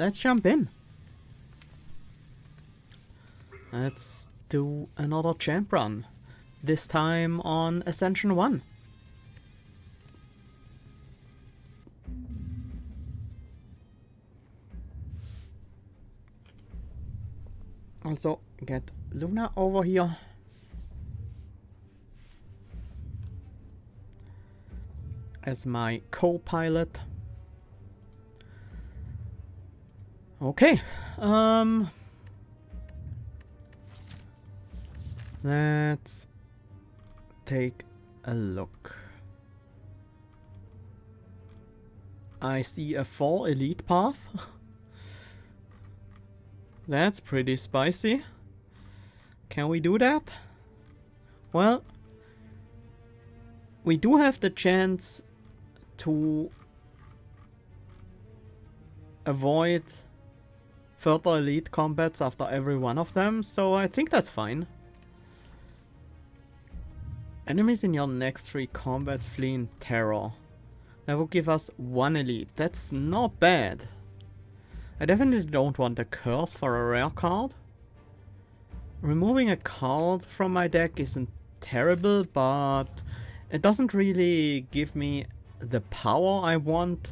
let's jump in. Let's do another champ run. This time on Ascension 1. Also, get Luna over here. As my co-pilot. Okay. Let's take a look. I see a 4 elite path. That's pretty spicy. Can we do that? Well, we do have the chance to avoid further elite combats after every one of them, so I think that's fine. Enemies in your next 3 combats flee in terror. That will give us 1 elite. That's not bad. I definitely don't want a curse for a rare card. Removing a card from my deck isn't terrible, but it doesn't really give me the power I want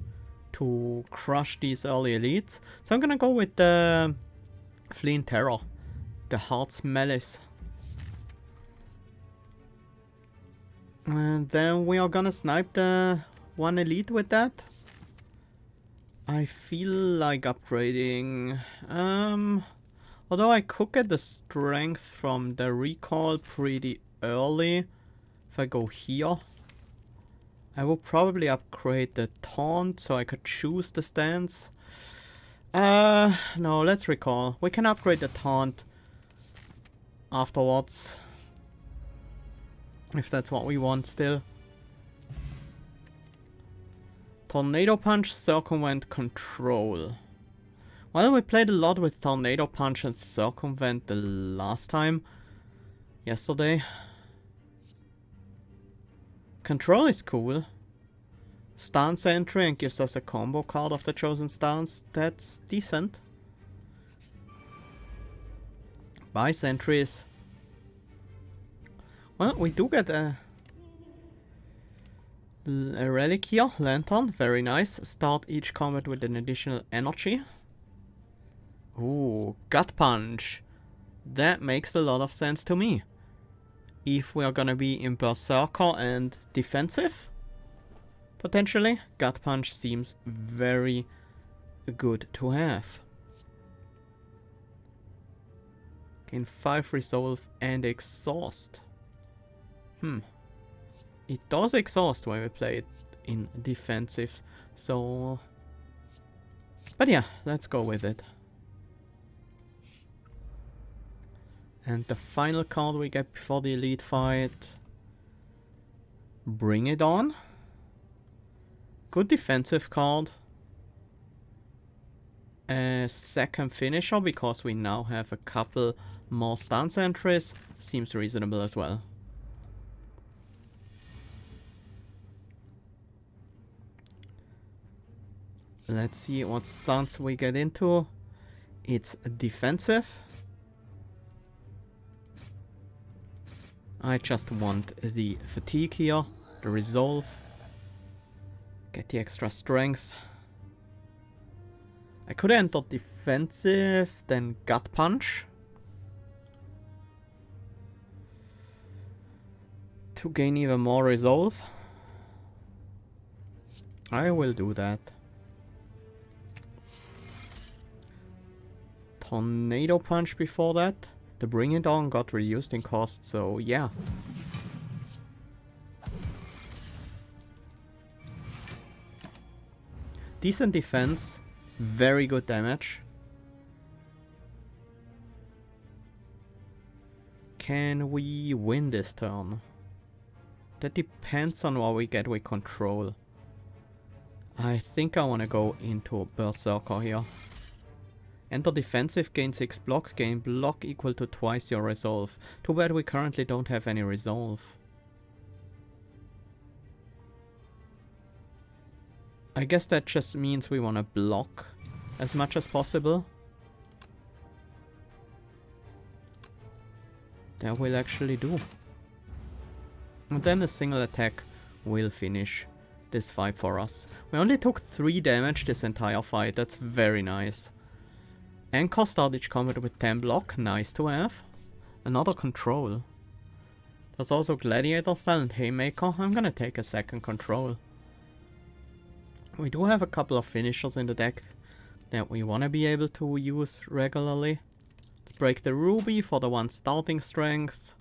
to crush these early elites. So I'm gonna go with the Flee in Terror, the Heart's Malice. And then we are gonna snipe the 1 elite with that. I feel like upgrading. Although I could get the strength from the recall pretty early. If I go here, I will probably upgrade the taunt so I could choose the stance. No, let's recall. We can upgrade the taunt afterwards. If that's what we want still. Tornado Punch, Circumvent, Control. Well, we played a lot with Tornado Punch and Circumvent the last time. Yesterday. Control is cool. Stance entry and gives us a combo card of the chosen stance. That's decent. Buy sentries. Well, we do get a relic here, Lantern, very nice. Start each combat with an additional energy. Ooh, Gut Punch. That makes a lot of sense to me. If we are gonna be in Berserker and defensive, potentially, Gut Punch seems very good to have. Gain 5 Resolve and Exhaust. It does exhaust when we play it in defensive, so... But yeah, let's go with it. And the final card we get before the elite fight. Bring It On. Good defensive card. A second finisher because we now have a couple more stance entries. Seems reasonable as well. Let's see what stance we get into. It's defensive. I just want the fatigue here, the resolve. Get the extra strength. I could enter defensive, then Gut Punch. To gain even more resolve. I will do that. Tornado Punch before that. The Bring It On got reduced in cost, so yeah. Decent defense, very good damage. Can we win this turn? That depends on what we get with control. I think I want to go into a Berserker here. Enter defensive, gain 6 block, gain block equal to twice your resolve. Too bad we currently don't have any resolve. I guess that just means we want to block as much as possible. That will actually do. And then a single attack will finish this fight for us. We only took 3 damage this entire fight. That's very nice. Anchor start each combat with 10 block. Nice to have. Another control. There's also Gladiator style and Haymaker. I'm gonna take a second control. We do have a couple of finishers in the deck that we wanna be able to use regularly. Let's break the Ruby for the 1 starting strength.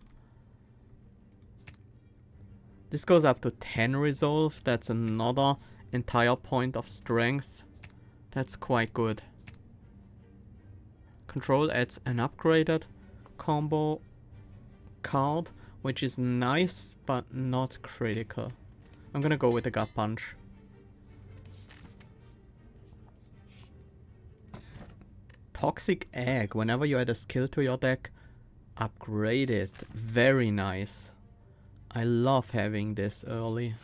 This goes up to 10 resolve. That's another entire point of strength. That's quite good. Control adds an upgraded combo card, which is nice but not critical. I'm gonna go with the Gut Punch. Toxic Egg. Whenever you add a skill to your deck, upgrade it. Very nice. I love having this early.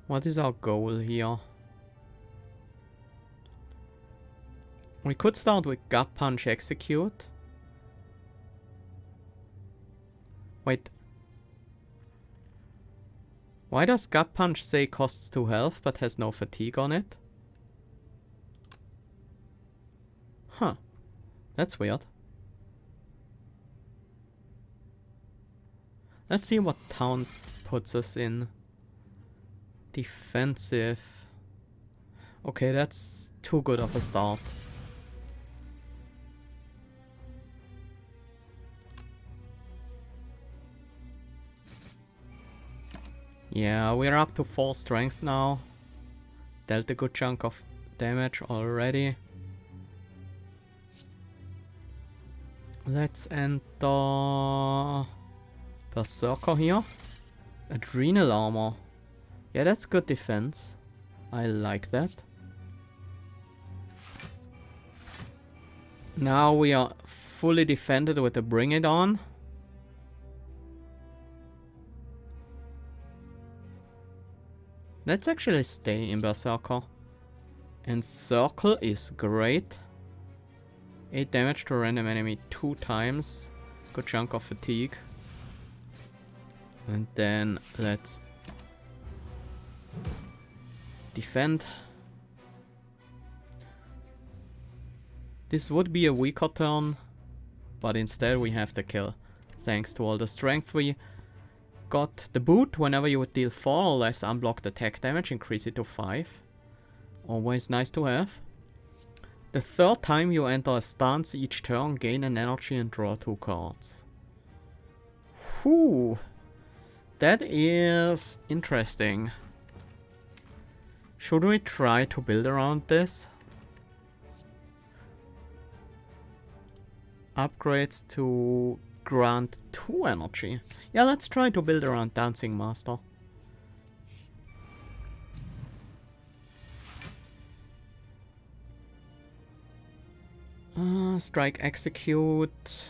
What is our goal here? We could start with Gut Punch Execute. Wait. Why does Gut Punch say costs 2 health but has no fatigue on it? Huh. That's weird. Let's see what town puts us in. Defensive. Okay, that's too good of a start. Yeah, we're up to 4 strength now. Dealt a good chunk of damage already. Let's enter Berserker here. Adrenal armor. Yeah, that's good defense. I like that. Now we are fully defended with the Bring It On. Let's actually stay in Berserker. Encircle is great. 8 damage to a random enemy 2 times. Good chunk of fatigue. And then let's defend. This would be a weaker turn, but instead we have the kill. Thanks to all the strength we got. The boot, whenever you would deal 4 or less unblocked attack damage, increase it to 5. Always nice to have. The 3rd time you enter a stance each turn, gain an energy and draw 2 cards. Whew. That is interesting. Should we try to build around this? Upgrades to grant 2 energy. Yeah, let's try to build around Dancing Master. Strike, execute.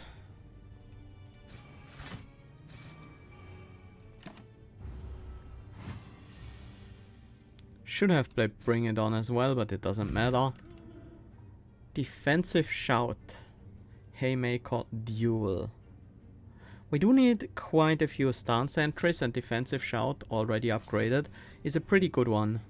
Should have played Bring It On as well, but it doesn't matter. Defensive Shout. Haymaker Duel. We do need quite a few stance entries, and Defensive Shout, already upgraded, is a pretty good one.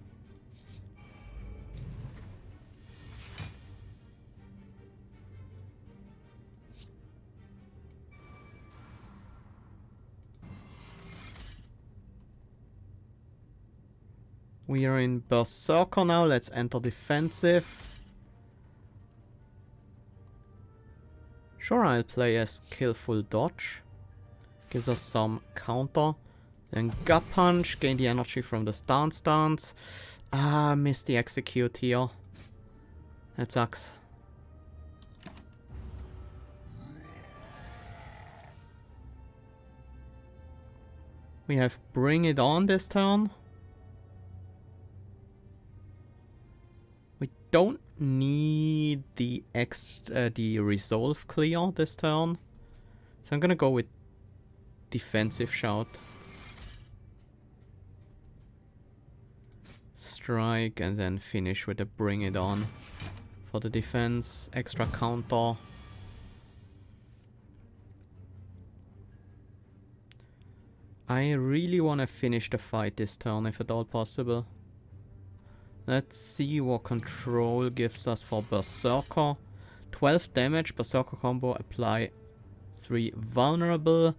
We are in Berserker now, let's enter defensive. Sure, I'll play a skillful dodge. Gives us some counter. Then Gut Punch, gain the energy from the stance. Ah, missed the execute here. That sucks. We have Bring It On this turn. We don't need the the resolve clear this turn. So I'm gonna go with defensive shout. Strike and then finish with a bring it on. For the defense, extra counter. I really want to finish the fight this turn if at all possible. Let's see what control gives us for Berserker. 12 damage, Berserker combo, apply 3 vulnerable.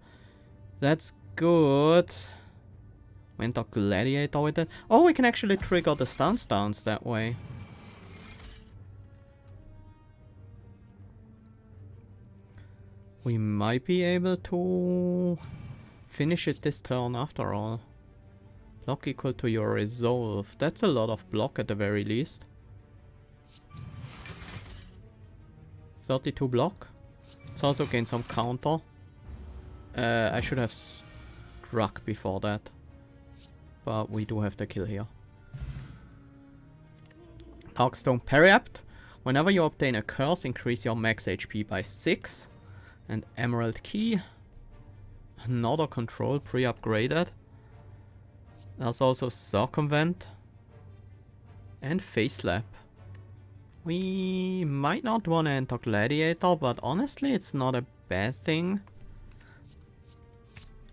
That's good. Went a gladiator with it. Oh, we can actually trigger the stance downs that way. We might be able to finish it this turn after all. Block equal to your resolve. That's a lot of block at the very least. 32 block. Let's also gain some counter. I should have struck before that. But we do have the kill here. Darkstone Periapt. Whenever you obtain a curse, increase your max HP by 6. And Emerald Key. Another control pre-upgraded. There's also Circumvent. And Face Slap. We might not want to enter Gladiator, but honestly it's not a bad thing.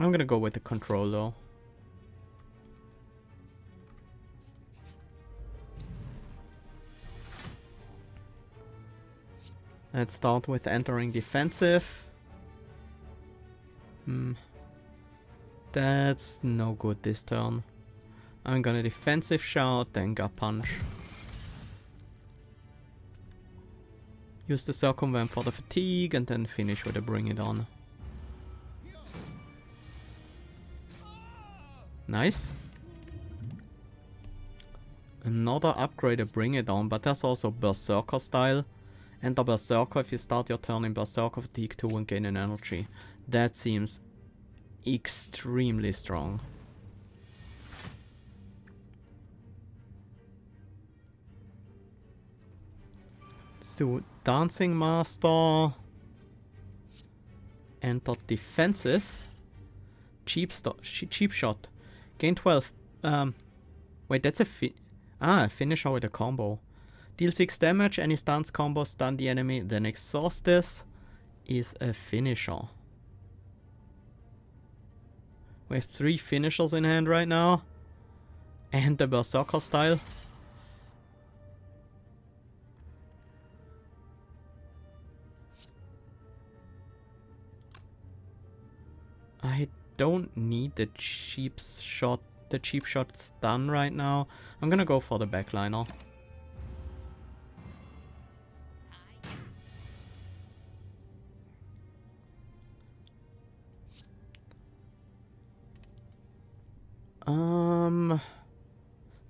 I'm gonna go with the control though. Let's start with entering defensive. That's no good this turn. I'm gonna defensive shout, then gut punch. Use the circumvent for the fatigue and then finish with a bring it on. Nice. Another upgraded bring it on, but that's also Berserker style. Enter Berserker if you start your turn in Berserker fatigue 2 and gain an energy. That seems extremely strong. So Dancing Master. Enter defensive. Cheap shot. Gain 12. Wait, that's a finisher with a combo. Deal 6 damage, any stance combo, stun the enemy, then exhaust this. Is a finisher. We have 3 finishers in hand right now. And the Berserker style. I don't need the cheap shot stun right now. I'm gonna go for the backliner.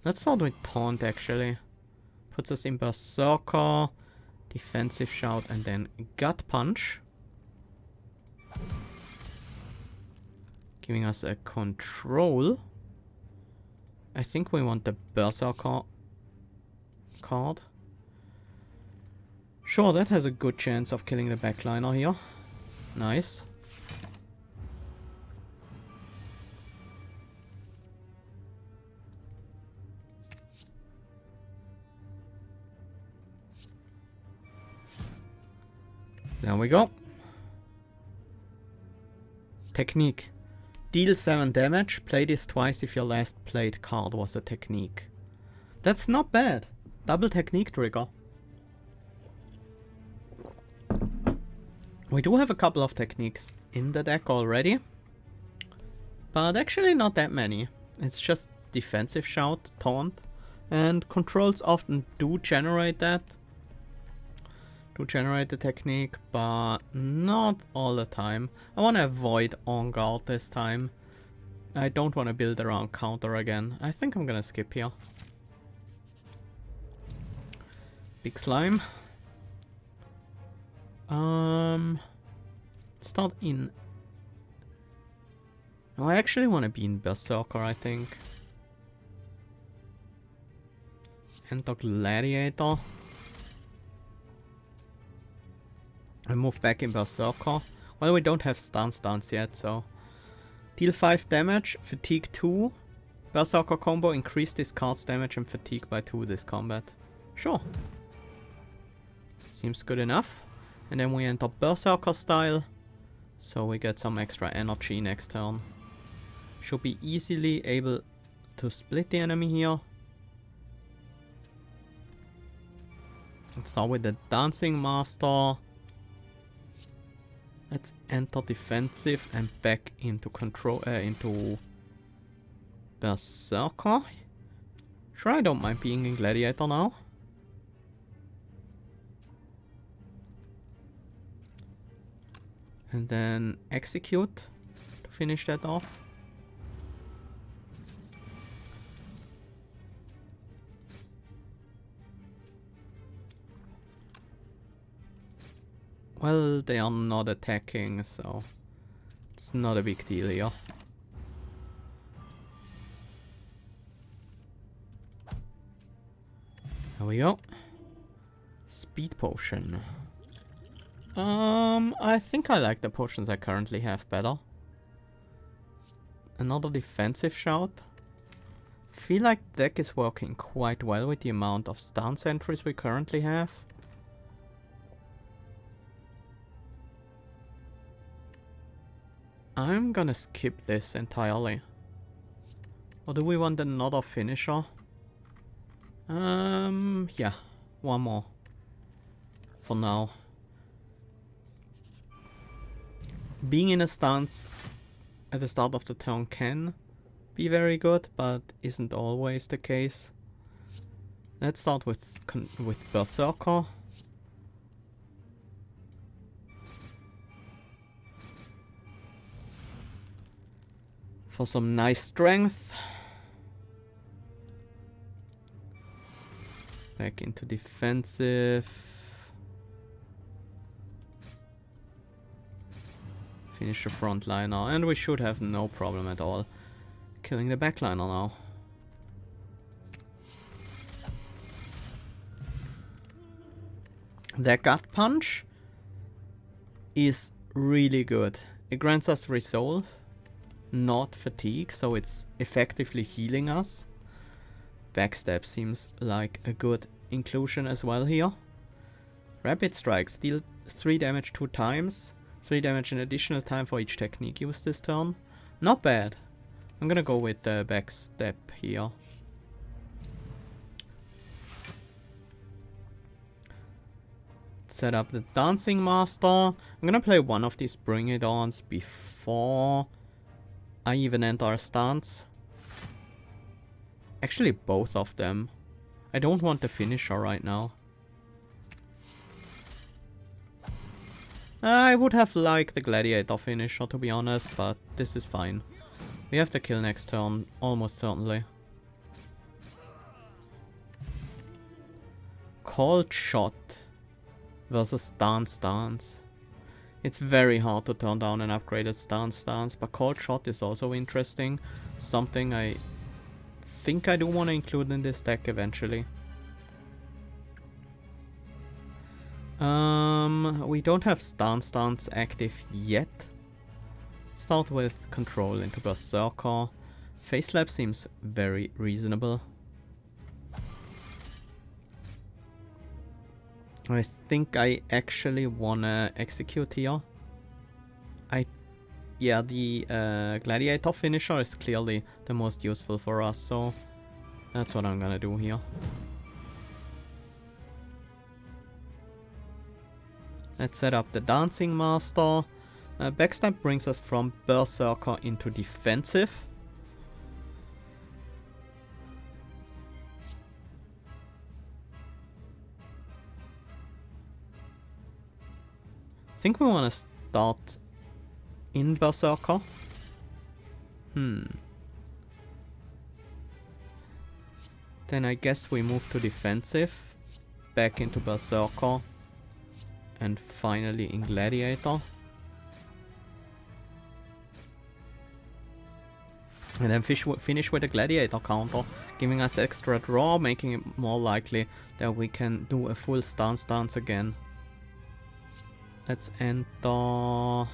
Let's start with Taunt actually. Puts us in Berserker, defensive shout, and then gut punch. Giving us a control. I think we want the Berserker card. Sure, that has a good chance of killing the backliner here. Nice. There we go. Technique. Deal 7 damage. Play this twice if your last played card was a technique. That's not bad. Double technique trigger. We do have a couple of techniques in the deck already. But actually not that many. It's just defensive shout, taunt. And controls often do generate that. Generate the technique, but not all the time. I want to avoid on guard this time. I don't want to build around counter again. I think I'm gonna skip here. Big slime. Start in. No, I actually want to be in Berserker, I think. Enter Gladiator. And move back in Berserker. Well, we don't have stance yet, so... Deal 5 damage, fatigue 2. Berserker combo, increase this card's damage and fatigue by 2 this combat. Sure. Seems good enough. And then we enter Berserker style. So we get some extra energy next turn. Should be easily able to split the enemy here. Let's start with the Dancing Master. Let's enter defensive and back into control, into Berserker. Sure, I don't mind being in Gladiator now. And then execute to finish that off. Well, they are not attacking, so it's not a big deal here. There we go. Speed potion. I think I like the potions I currently have better. Another defensive shout. Feel like the deck is working quite well with the amount of stance entries we currently have. I'm gonna skip this entirely. Or do we want another finisher? Yeah, one more. For now. Being in a stance at the start of the turn can be very good, but isn't always the case. Let's start with Berserker. For some nice strength. Back into defensive. Finish the frontliner, and we should have no problem at all killing the backliner now. The gut punch is really good. It grants us resolve, not fatigue, so it's effectively healing us. Backstab seems like a good inclusion as well here. Rapid strikes deal 3 damage 2 times. 3 damage an additional time for each technique used this turn. Not bad. I'm gonna go with the backstab here. Set up the Dancing Master. I'm gonna play one of these Bring It Ons before I even enter a stance. Actually, both of them. I don't want the finisher right now. I would have liked the Gladiator finisher, to be honest, but this is fine. We have the kill next turn, almost certainly. Cold Shot versus Stance. It's very hard to turn down an upgraded Stance, but Cold Shot is also interesting. Something I think I do want to include in this deck eventually. We don't have Stance active yet. Start with Control into Berserker. Face Slap seems very reasonable. I think I actually wanna execute here. Yeah, the Gladiator finisher is clearly the most useful for us, so that's what I'm gonna do here. Let's set up the Dancing Master. Backstab brings us from Berserker into defensive. I think we want to start in Berserker. Then I guess we move to defensive, back into Berserker, and finally in Gladiator. And then finish with a gladiator counter, giving us extra draw, making it more likely that we can do a full stance again. Let's enter...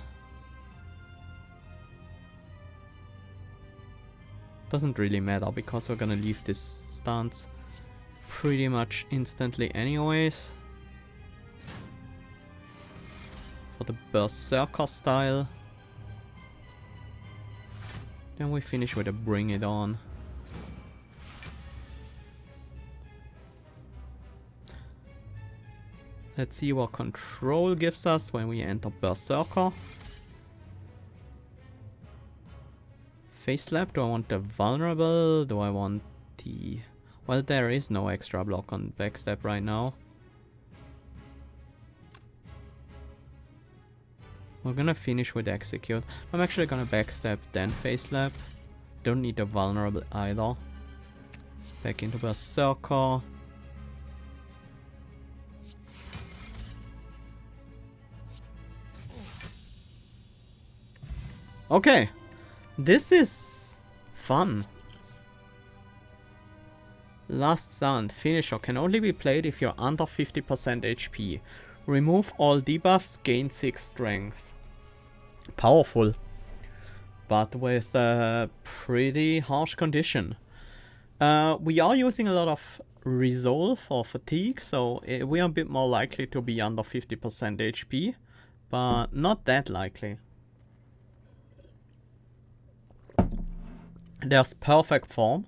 Doesn't really matter because we're gonna leave this stance pretty much instantly anyways. For the Berserker style. Then we finish with a Bring It On. Let's see what control gives us when we enter Berserker. Face slap, do I want the vulnerable? Do I want the... Well, there is no extra block on backstep right now. We're gonna finish with execute. I'm actually gonna backstep then face slap. Don't need the vulnerable either. Back into Berserker. Okay. This is fun. Last Stand. Finisher can only be played if you're under 50% HP. Remove all debuffs, gain 6 strength. Powerful. But with a pretty harsh condition. We are using a lot of resolve or fatigue, so we are a bit more likely to be under 50% HP. But not that likely. There's Perfect Form,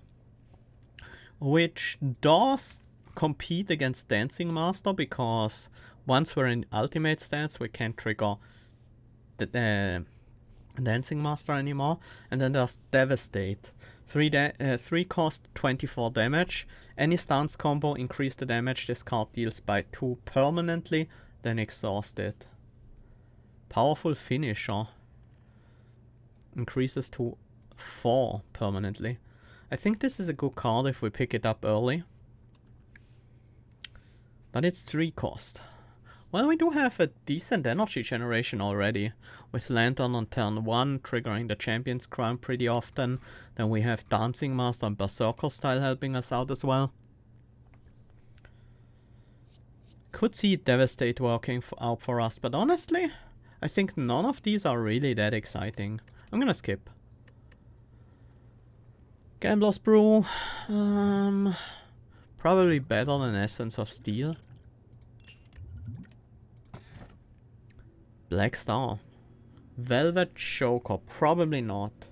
which does compete against Dancing Master because once we're in ultimate stance we can't trigger the Dancing Master anymore. And then there's Devastate, 3 cost 24 damage. Any stance combo increase the damage this card deals by 2 permanently, then exhaust it. Powerful Finisher increases to 4 permanently. I think this is a good card if we pick it up early. But it's 3 cost. Well, we do have a decent energy generation already. With Lantern on turn 1, triggering the Champion's Crown pretty often. Then we have Dancing Master and Berserker style helping us out as well. Could see Devastate working out for us, but honestly, I think none of these are really that exciting. I'm gonna skip. Gambler's Brew, probably better than Essence of Steel. Black Star. Velvet Choker, probably not.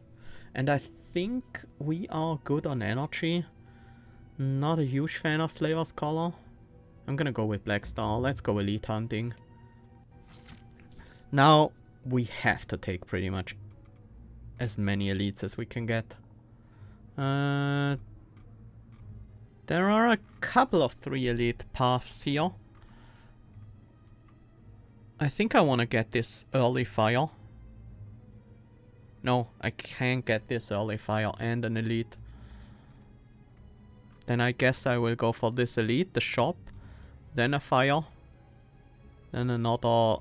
And I think we are good on energy. Not a huge fan of Slaver's Collar. I'm gonna go with Black Star, let's go Elite Hunting. Now, we have to take pretty much as many elites as we can get. There are a couple of 3 elite paths here. I think I want to get this early fire. No, I can't get this early fire and an elite. Then I guess I will go for this elite, the shop, then a fire, then another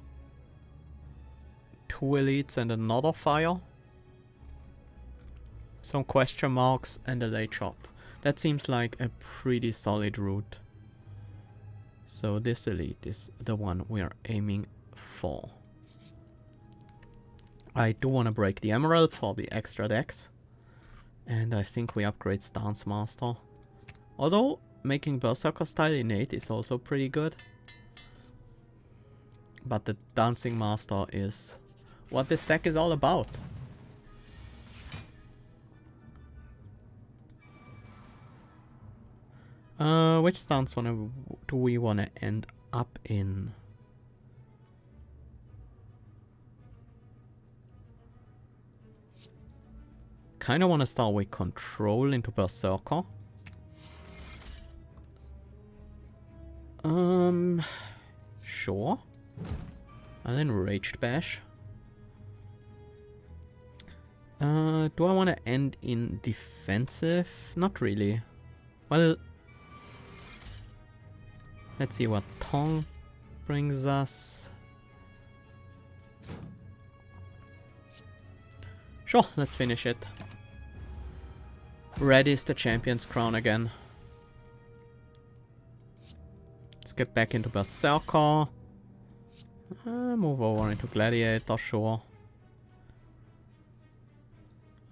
2 elites and another fire. Some question marks and a late chop. That seems like a pretty solid route. So this elite is the one we are aiming for. I do want to break the Emerald for the extra dex. And I think we upgrade Stance Master. Although making Berserker style innate is also pretty good. But the Dancing Master is what this deck is all about. Which stance do we want to end up in? Kinda want to start with Control into Berserker. Sure. And then Raged Bash. Do I want to end in defensive? Not really. Well, let's see what Tong brings us. Sure, let's finish it. Red is the champion's crown again. Let's get back into Berserker. Move over into Gladiator, sure.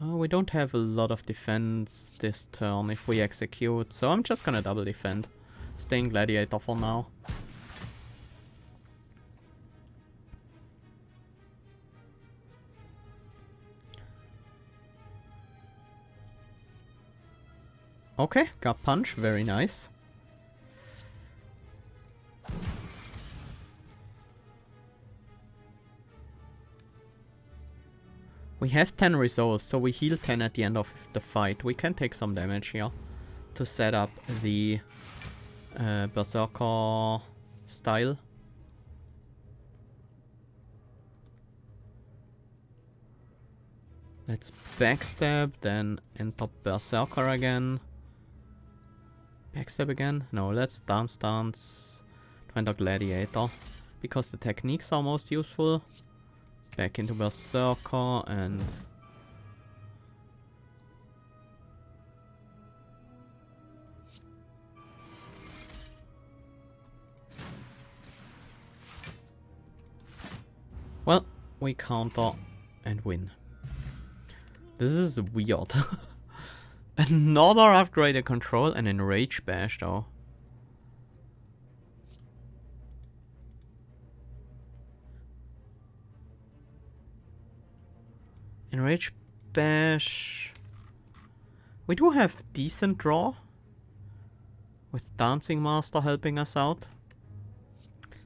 We don't have a lot of defense this turn if we execute, so I'm just gonna double defend. Staying Gladiator for now. Okay, got punch, very nice. We have 10 resolves, so we heal 10 at the end of the fight. We can take some damage here to set up the Berserker style. Let's backstab, then enter Berserker again. Backstab again? No, let's dance, to enter Gladiator. Because the techniques are most useful. Back into Berserker and... Well, we counter and win. This is weird. Another upgraded control and enrage bash though. Enrage bash. We do have decent draw. With Dancing Master helping us out.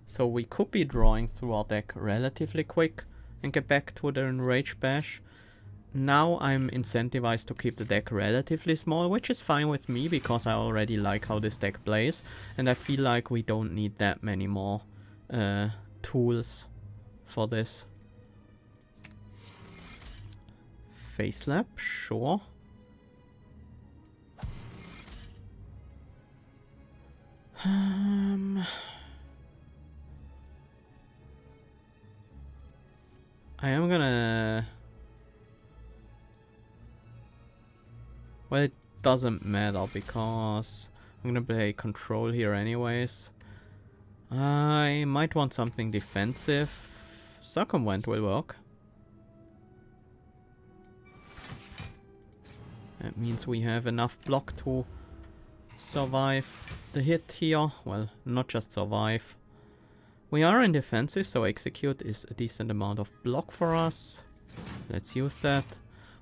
So we could be drawing through our deck relatively quick and get back to the enrage bash. Now I'm incentivized to keep the deck relatively small, which is fine with me because I already like how this deck plays. And I feel like we don't need that many more tools for this. Face slap, sure. I am gonna... Well, it doesn't matter because I'm gonna play control here anyways. I might want something defensive. Circumvent will work. That means we have enough block to survive the hit here. Well, not just survive. We are in defensive, so execute is a decent amount of block for us. Let's use that.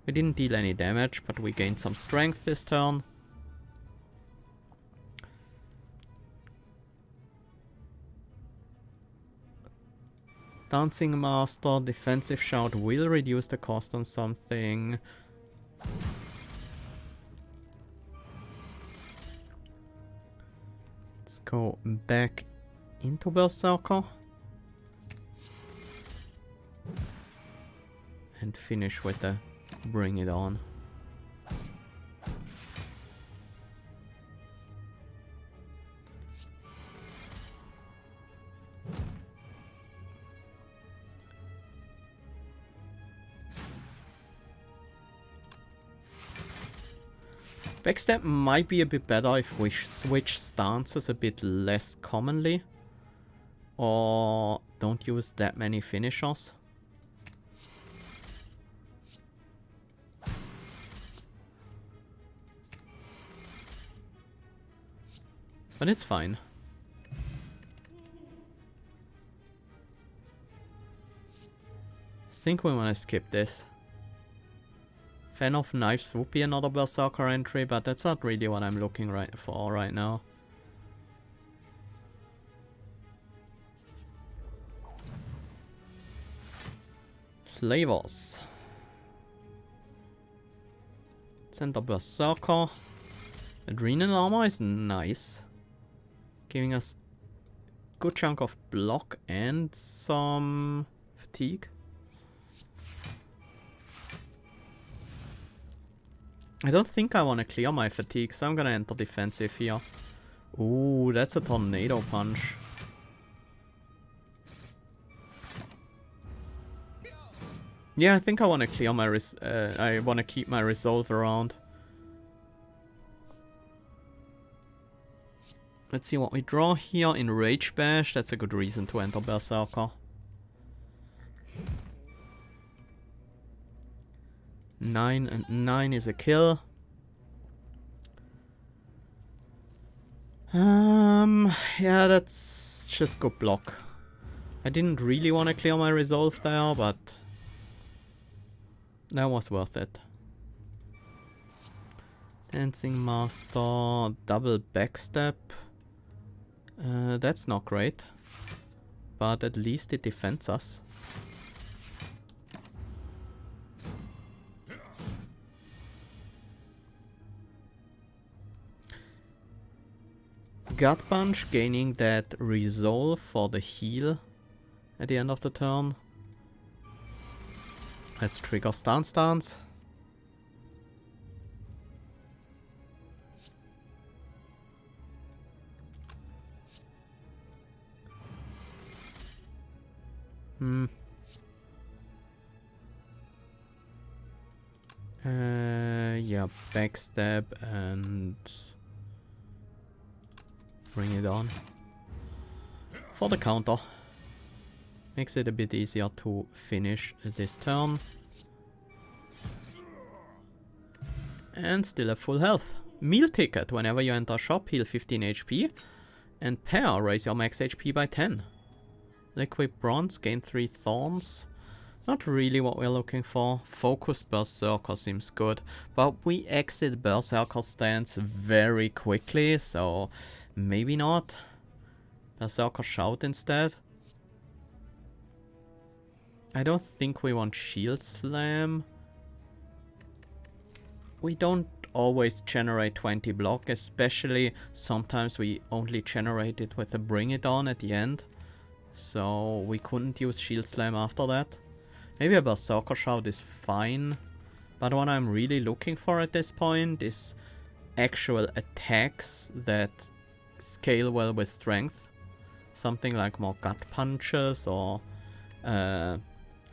We didn't deal any damage, but we gained some strength this turn. Dancing Master, defensive shout will reduce the cost on something. Let's go back into Berserker. And finish with the bring it on. Backstab might be a bit better if we switch stances a bit less commonly. Or don't use that many finishers. But it's fine. I think we want to skip this. Fan of Knives would be another Berserker entry, but that's not really what I'm looking for right now. Slavers. Center Berserker. Adrenal armor is nice. Giving us a good chunk of block and some fatigue. I don't think I want to clear my fatigue, so I'm gonna enter defensive here. Ooh, that's a tornado punch. Yeah, I think I want to clear my I want to keep my resolve around. Let's see what we draw here in Rage Bash. That's a good reason to enter Berserker. 9 and 9 is a kill. Yeah, that's just good block. I didn't really want to clear my resolve there, but that was worth it. Dancing Master, double backstep. That's not great, but at least it defends us. Gut Punch, gaining that resolve for the heal at the end of the turn. Let's trigger Stance. Yeah, backstab and bring it on for the counter. Makes it a bit easier to finish this turn. And still have full health. Meal ticket. Whenever you enter shop, heal 15 HP. And pair, raise your max HP by 10. Liquid bronze, gain 3 thorns. Not really what we're looking for. Focus Berserker seems good. But we exit Berserker stance very quickly, so maybe not. Berserker Shout instead. I don't think we want Shield Slam. We don't always generate 20 block, especially sometimes we only generate it with a Bring It On at the end. So we couldn't use Shield Slam after that. Maybe a Berserker Shout is fine, but what I'm really looking for at this point is actual attacks that scale well with strength. Something like more gut punches, or the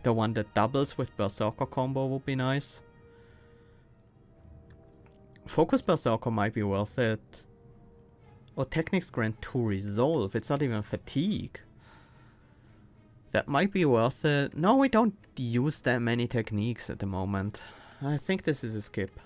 one that doubles with Berserker combo would be nice. Focus Berserker might be worth it. Or Techniques grant 2 resolve, it's not even fatigue. That might be worth it. No, we don't use that many techniques at the moment. I think this is a skip.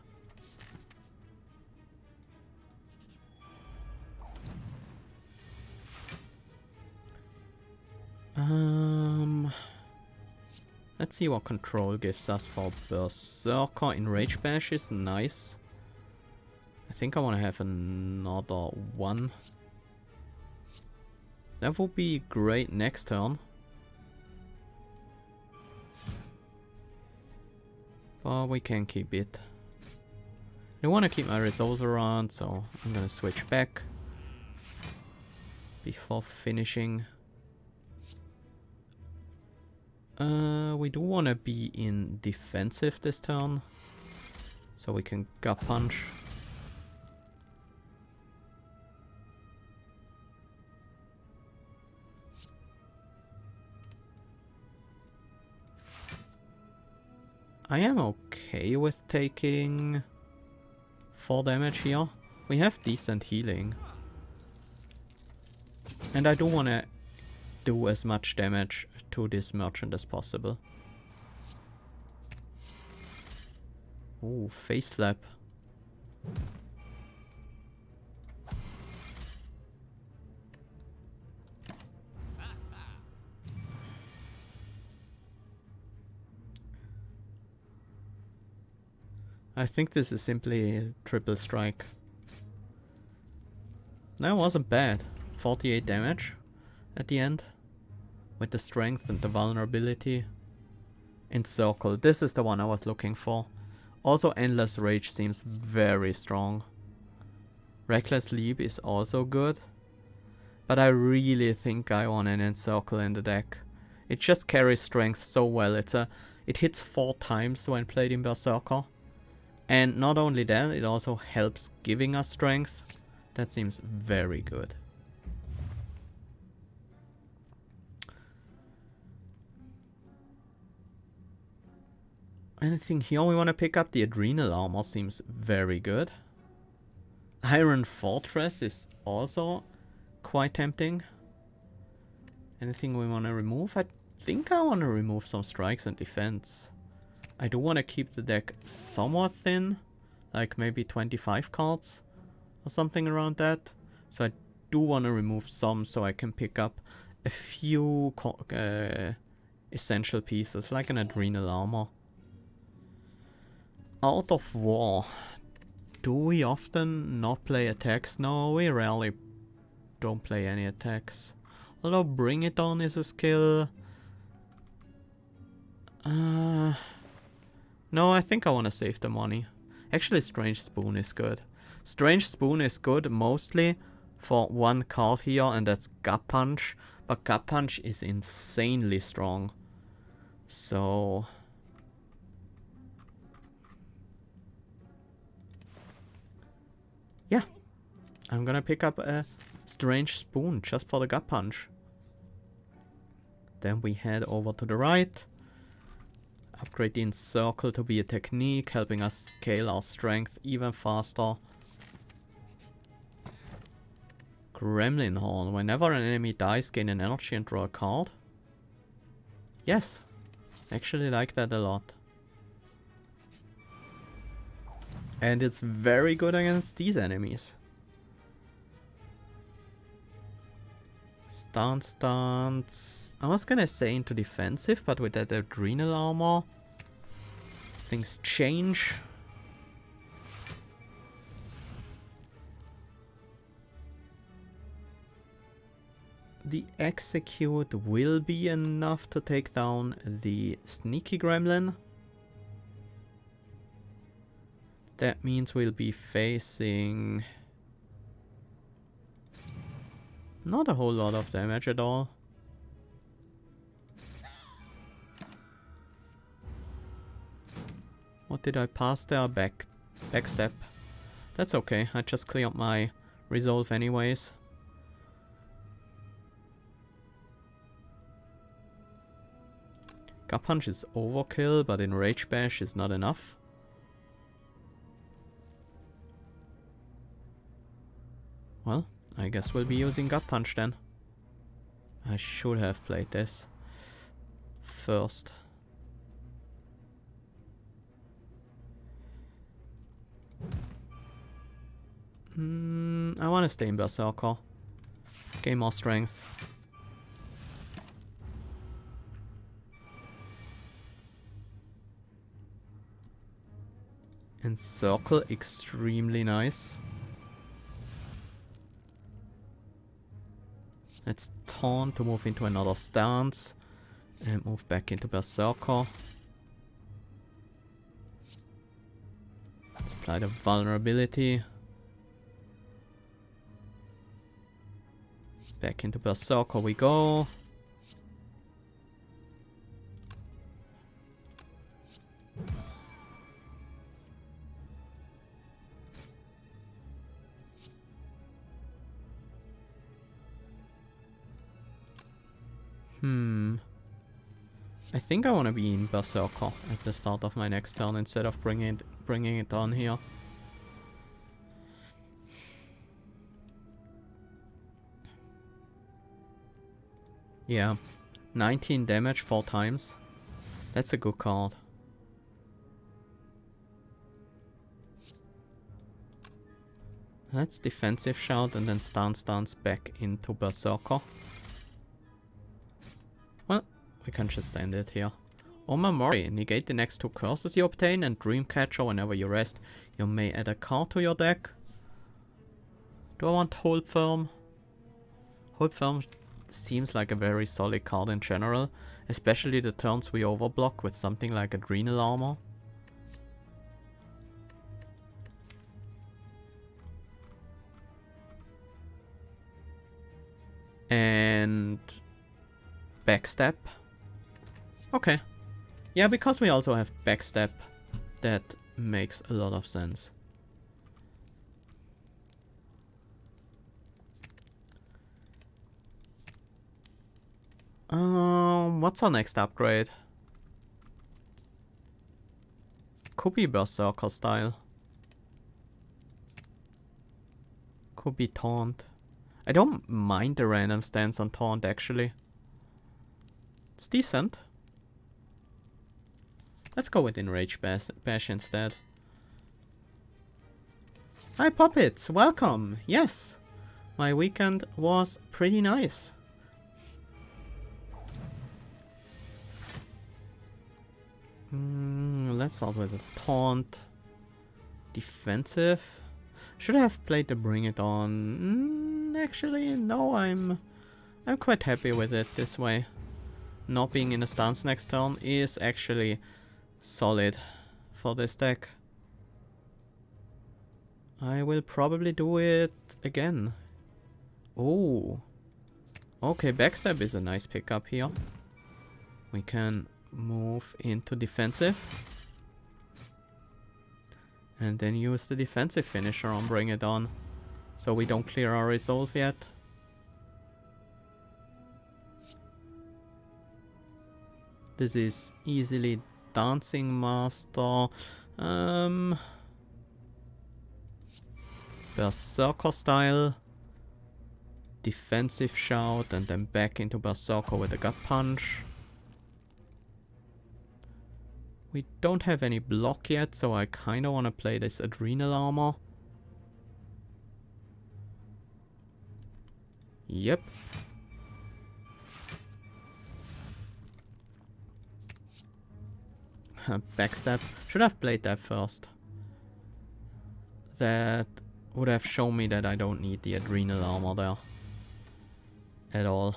Let's see what control gives us for Berserker. Enrage Bash is nice. I think I want to have another one. That would be great next turn. But we can keep it. I want to keep my resolve around, so I'm gonna switch back before finishing. We do want to be in defensive this turn, so we can gut punch. I am okay with taking 4 damage here. We have decent healing. And I do want to do as much damage to this merchant as possible. Ooh, face slap. I think this is simply a triple strike. That wasn't bad. 48 damage at the end. With the strength and the vulnerability. Encircle. This is the one I was looking for. Also, Endless Rage seems very strong. Reckless Leap is also good. But I really think I want an Encircle in the deck. It just carries strength so well. It hits 4 times when played in Berserker. And not only that, it also helps giving us strength. That seems very good. Anything here we want to pick up? The Adrenal Armor seems very good. Iron Fortress is also quite tempting. Anything we want to remove? I think I want to remove some strikes and defense. I do want to keep the deck somewhat thin, like maybe 25 cards or something around that. So I do want to remove some so I can pick up a few essential pieces, like an adrenal armor. Out of War. Do we often not play attacks? No, we rarely don't play any attacks. Although Bring It On is a skill. No, I think I want to save the money. Actually, Strange Spoon is good. Strange Spoon is good mostly for one card here, and that's Gut Punch. But Gut Punch is insanely strong. So... yeah. I'm gonna pick up a Strange Spoon just for the Gut Punch. Then we head over to the right. Upgrade the Encircle to be a technique, helping us scale our strength even faster. Gremlin Horn. Whenever an enemy dies, gain an energy and draw a card. Yes. Actually like that a lot. And it's very good against these enemies. Stance. I was gonna say into defensive, but with that adrenal armor, things change. The Execute will be enough to take down the Sneaky Gremlin. That means we'll be facing not a whole lot of damage at all. What did I pass there? Backstep. That's okay, I just cleared my resolve anyways. Gut Punch is overkill, but in Rage Bash is not enough. Well, I guess we'll be using Gut Punch then. I should have played this first. I want to stay in Berserker. Gain more strength. Encircle, extremely nice. Let's taunt to move into another stance. And move back into Berserker. Let's apply the vulnerability. Back into Berserker we go. I think I want to be in Berserker at the start of my next turn instead of bringing it on here. Yeah, 19 damage 4 times. That's a good card. Let's defensive shout and then stance back into Berserker. Well, we can just end it here. Omamori. Negate the next 2 curses you obtain, and Dreamcatcher whenever you rest. You may add a card to your deck. Do I want Hold Firm? Hold Firm seems like a very solid card in general. Especially the turns we overblock with something like Adrenal Armor. And... Backstep. Okay. Yeah, because we also have Backstep, that makes a lot of sense. What's our next upgrade? Could be Berserker style. Could be Taunt. I don't mind the random stance on taunt actually. It's decent. Let's go with Enrage Bash instead. Hi puppets, welcome! Yes! My weekend was pretty nice. Let's start with a taunt. Defensive. Should I have played the Bring It On? Actually, no, I'm quite happy with it this way. Not being in a stance next turn is actually solid for this deck. I will probably do it again. Oh. Okay, backstab is a nice pickup here. We can move into defensive. And then use the defensive finisher on Bring It On. So we don't clear our resolve yet. This is easily Dancing Master. Berserker style. Defensive shout and then back into Berserker with a gut punch. We don't have any block yet, so I kinda wanna play this Adrenal Armor. Yep. Backstab. Should have played that first. That would have shown me that I don't need the Adrenal Armor there. At all.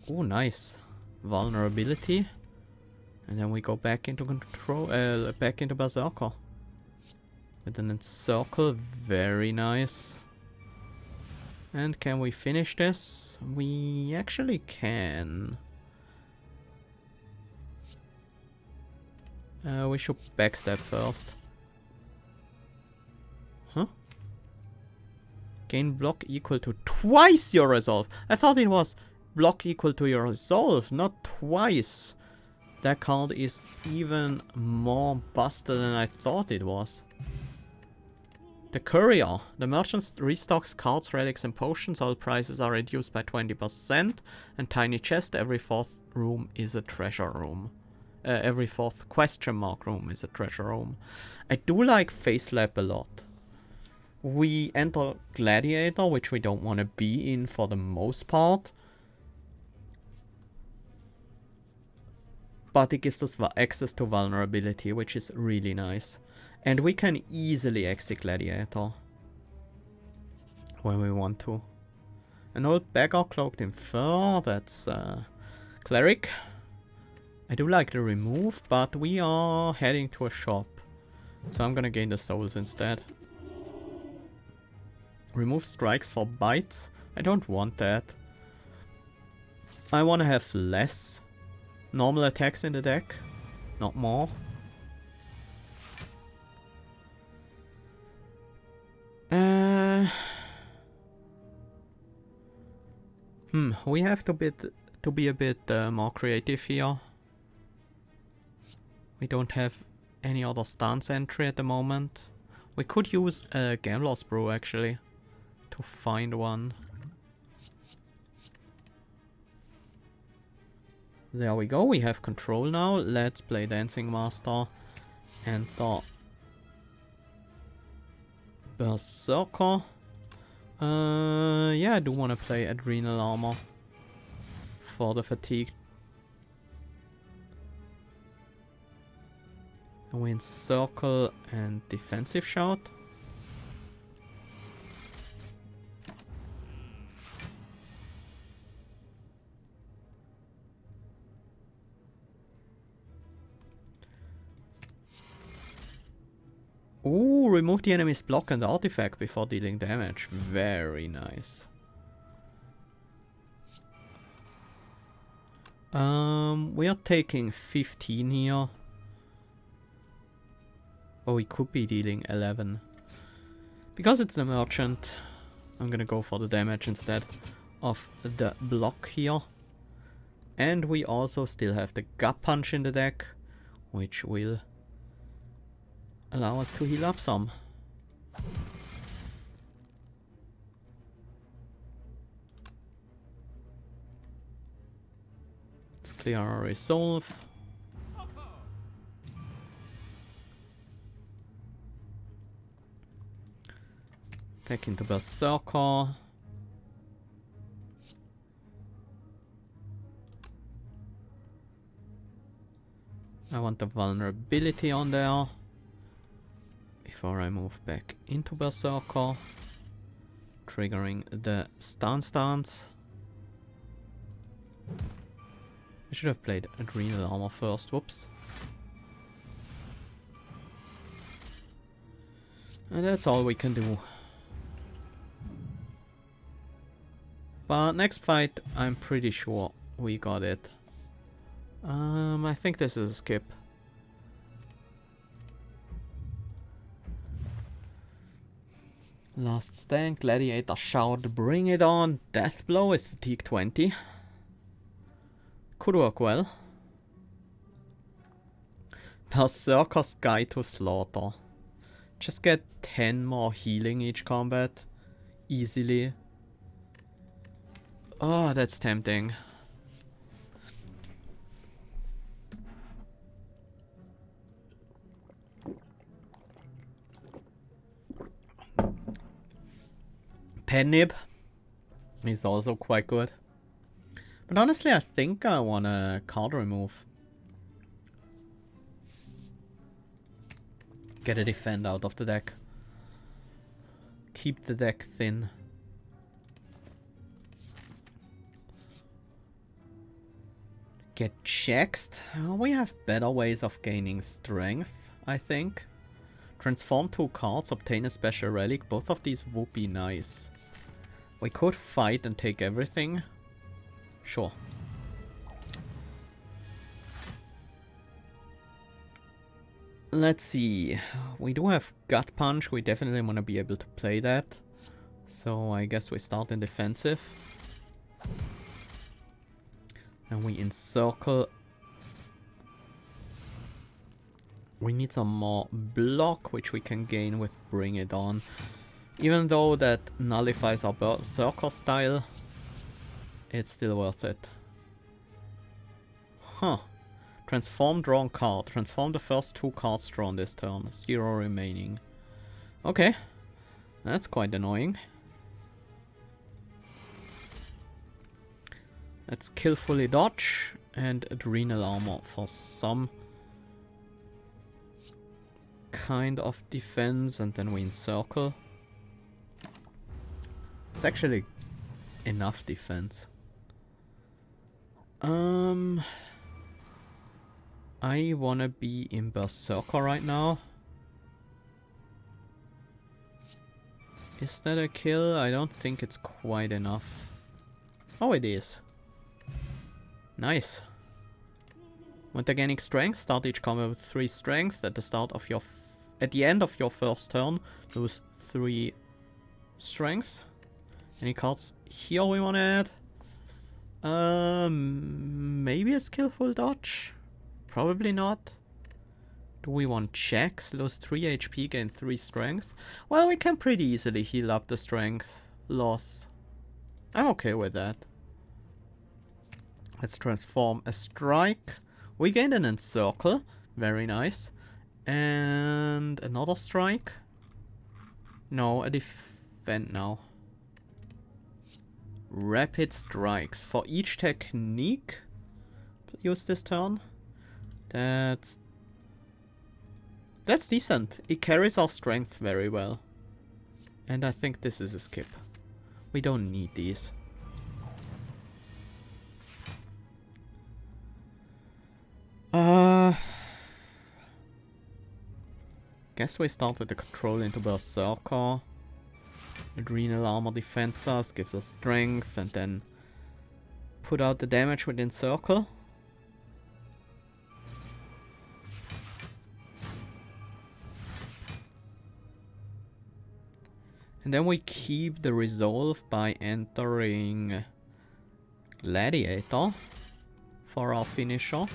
Oh, nice. Vulnerability. And then we go back into control, back into Berserker. With an encircle, very nice. And can we finish this? We actually can. We should backstab first. Huh? Gain block equal to twice your resolve. I thought it was block equal to your resolve, not twice. That card is even more busted than I thought it was. The Courier. The merchant restocks cards, relics and potions. All prices are reduced by 20%. And Tiny Chest. Every fourth room is a treasure room. Every fourth question mark room is a treasure room. I do like Face Lab a lot. We enter Gladiator, which we don't want to be in for the most part. But it gives us access to vulnerability, which is really nice. And we can easily exit Gladiator when we want to. An old beggar cloaked in fur, that's Cleric. I do like the remove, but we are heading to a shop. So I'm gonna gain the souls instead. Remove strikes for bites. I don't want that. I want to have less normal attacks in the deck, not more. We have to be a bit more creative here. We don't have any other stance entry at the moment. We could use a Gambler's Brew actually to find one. There we go, we have control now. Let's play Dancing Master. Enter Berserker. Yeah, I do want to play Adrenal Armor for the fatigue. And we encircle and defensive shout. Ooh, remove the enemy's block and artifact before dealing damage. Very nice. We are taking 15 here. Oh, we could be dealing 11. Because it's the merchant, I'm gonna go for the damage instead of the block here. And we also still have the gut punch in the deck, which will allow us to heal up some. clear our resolve. Back into Berserker. I want the vulnerability on there before I move back into Berserker, triggering the stance. I should have played Adrenal Armor first, whoops. And that's all we can do. But next fight, I'm pretty sure we got it. I think this is a skip. Last stand, Gladiator Shout, bring it on. Death Blow is fatigue 20. Could work well. Berserker's Guide to Slaughter. Just get 10 more healing each combat. Easily. Oh, that's tempting. Pennib is also quite good. But honestly, I think I want a card remove. Get a defend out of the deck. Keep the deck thin. Get checked. We have better ways of gaining strength, I think. Transform 2 cards, obtain a special relic. Both of these would be nice. We could fight and take everything. Sure. Let's see. We do have Gut Punch. We definitely want to be able to play that. So I guess we start in defensive. And we encircle. We need some more block, which we can gain with Bring It On. Even though that nullifies our Berserker style, it's still worth it. Huh. Transform drawn card. Transform the first 2 cards drawn this turn. 0 remaining. Okay. That's quite annoying. Let's Skillfully Dodge and Adrenal Armor for some kind of defense, and then we encircle. It's actually enough defense. I wanna be in Berserker right now. Is that a kill? I don't think it's quite enough. Oh, it is. Nice. When they're gaining strength, start each combat with 3 strength. At the start of your at the end of your first turn, lose 3 strength. Any cards here we want to add? Maybe a Skillful Dodge? Probably not. Do we want checks? Lose 3 HP, gain 3 strength? Well, we can pretty easily heal up the strength loss. I'm okay with that. Let's transform a strike. We gained an encircle. Very nice. And another strike. No, a defend now. Rapid strikes. For each technique use this turn. That's decent. It carries our strength very well. And I think this is a skip. We don't need these. Guess we start with the control into Berserker. Adrenal Armor defends us, gives us strength, and then put out the damage with Encircle. And then we keep the resolve by entering Gladiator for our finisher.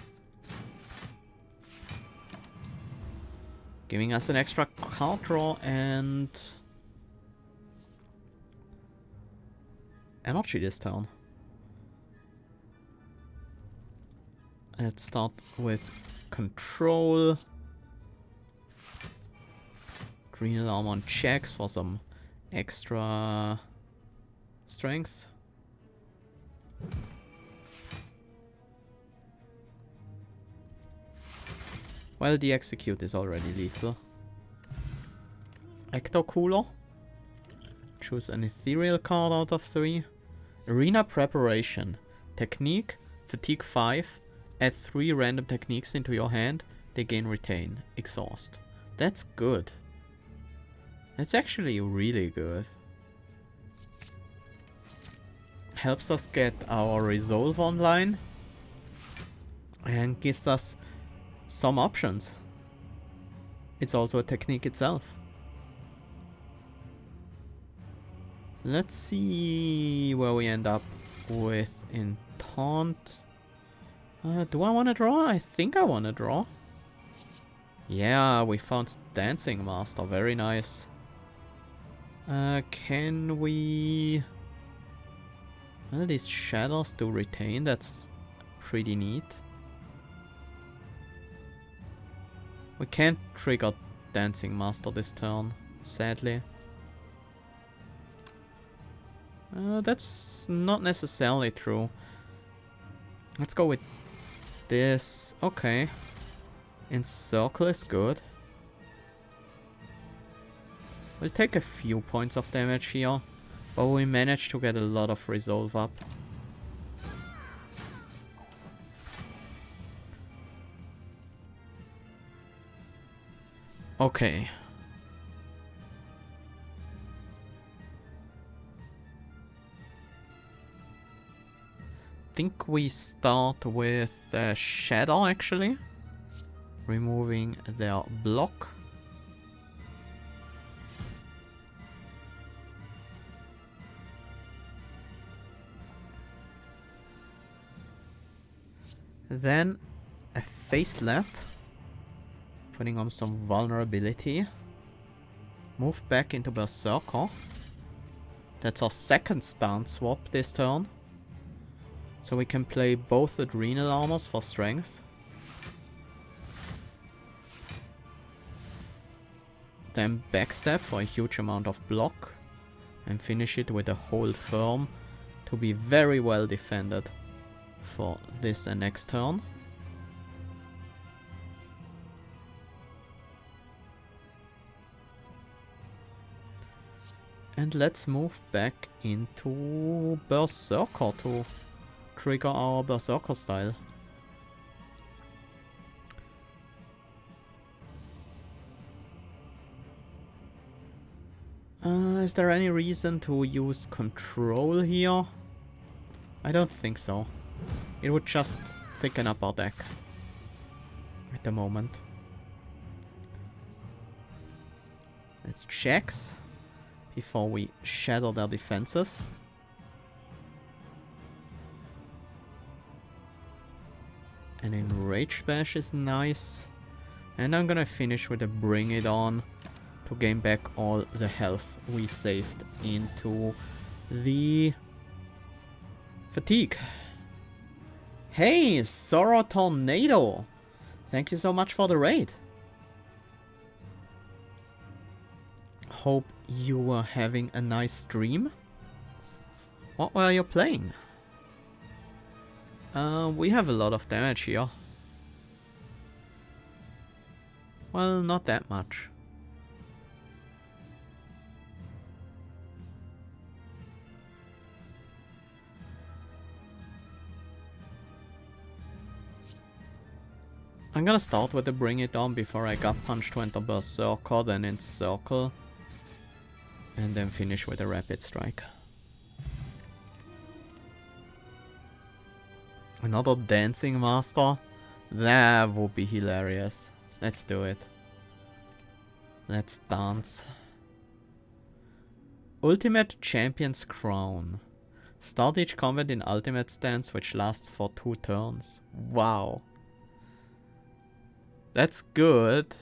Giving us an extra card draw and energy this turn. Let's start with control. Green alarm on checks for some extra strength. Well, the execute is already lethal. Ecto Cooler. Choose an ethereal card out of 3. Arena Preparation. Technique, Fatigue 5. Add 3 random techniques into your hand. They gain retain. Exhaust. That's good. That's actually really good. Helps us get our resolve online. And gives us some options. It's also a technique itself. Let's see where we end up with in taunt. Do I want to draw? I think I want to draw. Yeah, we found Dancing Master. Very nice. Can we... Well, these shadows do retain. That's pretty neat. We can't trigger Dancing Master this turn, sadly. That's not necessarily true. Let's go with this. Okay. Encircle is good. We'll take a few points of damage here, but we managed to get a lot of resolve up. Okay. Think we start with Shadow actually. Removing their block. Then a face slap. Putting on some vulnerability. Move back into Berserker. That's our second stance swap this turn. So we can play both Adrenal Armors for strength. Then backstab for a huge amount of block. And finish it with a Hold Firm to be very well defended for this and next turn. And let's move back into Berserker to trigger our Berserker style. Is there any reason to use control here? I don't think so. It would just thicken up our deck at the moment. Let's checks before we shatter their defenses. And Enrage Bash is nice. And I'm gonna finish with a Bring It On to gain back all the health we saved into the fatigue. Hey, Sora Tornado! Thank you so much for the raid. Hope you were having a nice stream. What were you playing? We have a lot of damage here. Well, not that much. I'm gonna start with the Bring It On before I Gut Punch to enter Berserker, then Encircle. And then finish with a Rapid Strike. Another Dancing Master? That would be hilarious. Let's do it. Let's dance. Ultimate Champion's Crown. Start each combat in Ultimate stance, which lasts for 2 turns. Wow. That's good.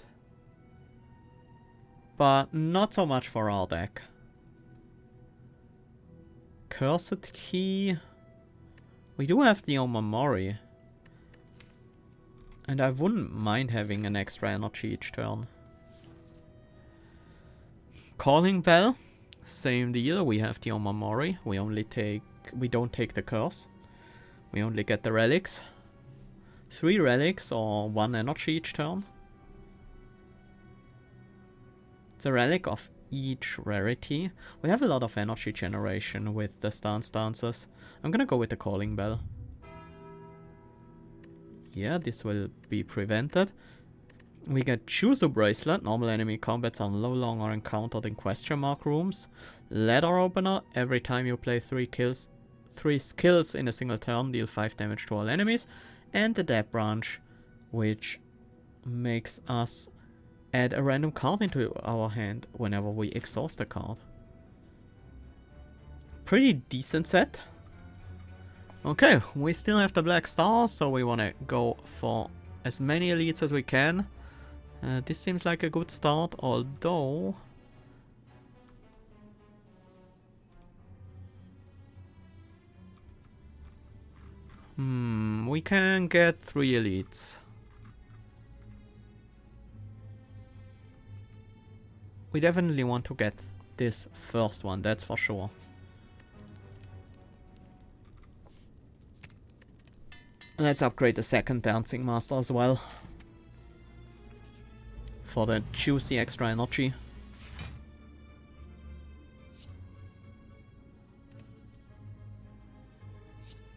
But not so much for our deck. Cursed Key. We do have the Omamori. And I wouldn't mind having an extra energy each turn. Calling Bell. Same deal. We have the Omamori. We don't take the curse. We only get the relics. 3 relics or 1 energy each turn. It's a relic of each rarity. We have a lot of energy generation with the stance dances. I'm gonna go with the calling bell. Yeah, this will be prevented. We get Chuzo Bracelet. Normal enemy combats are no longer encountered in question mark rooms. Ladder Opener. Every time you play 3 skills in a single turn, deal 5 damage to all enemies. And the Dead Branch, which makes us add a random card into our hand whenever we exhaust a card. Pretty decent set. Okay, we still have the Black Stars, so we want to go for as many elites as we can. This seems like a good start, although... we can get 3 elites. We definitely want to get this first one, that's for sure. Let's upgrade the second Dancing Master as well. For the juicy extra energy.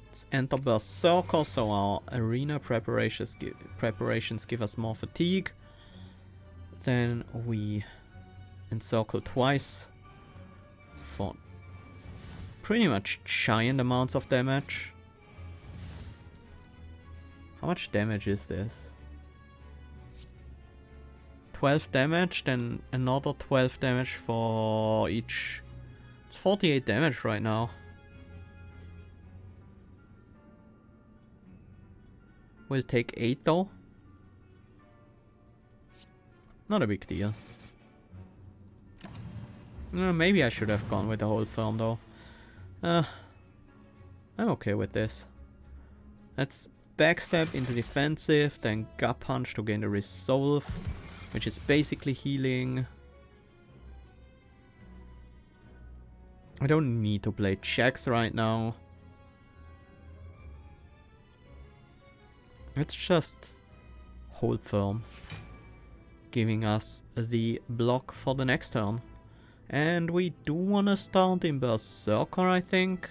Let's enter Berserker, so our arena preparations give us more fatigue. Then we encircle twice for pretty much giant amounts of damage. How much damage is this? 12 damage, then another 12 damage for each. It's 48 damage right now. We'll take 8 though. Not a big deal. Maybe I should have gone with the whole firm though. I'm okay with this. Let's backstab into defensive, then gut punch to gain the resolve, which is basically healing. I don't need to play checks right now. Let's just hold firm, giving us the block for the next turn. And we do want to start in Berserker, I think.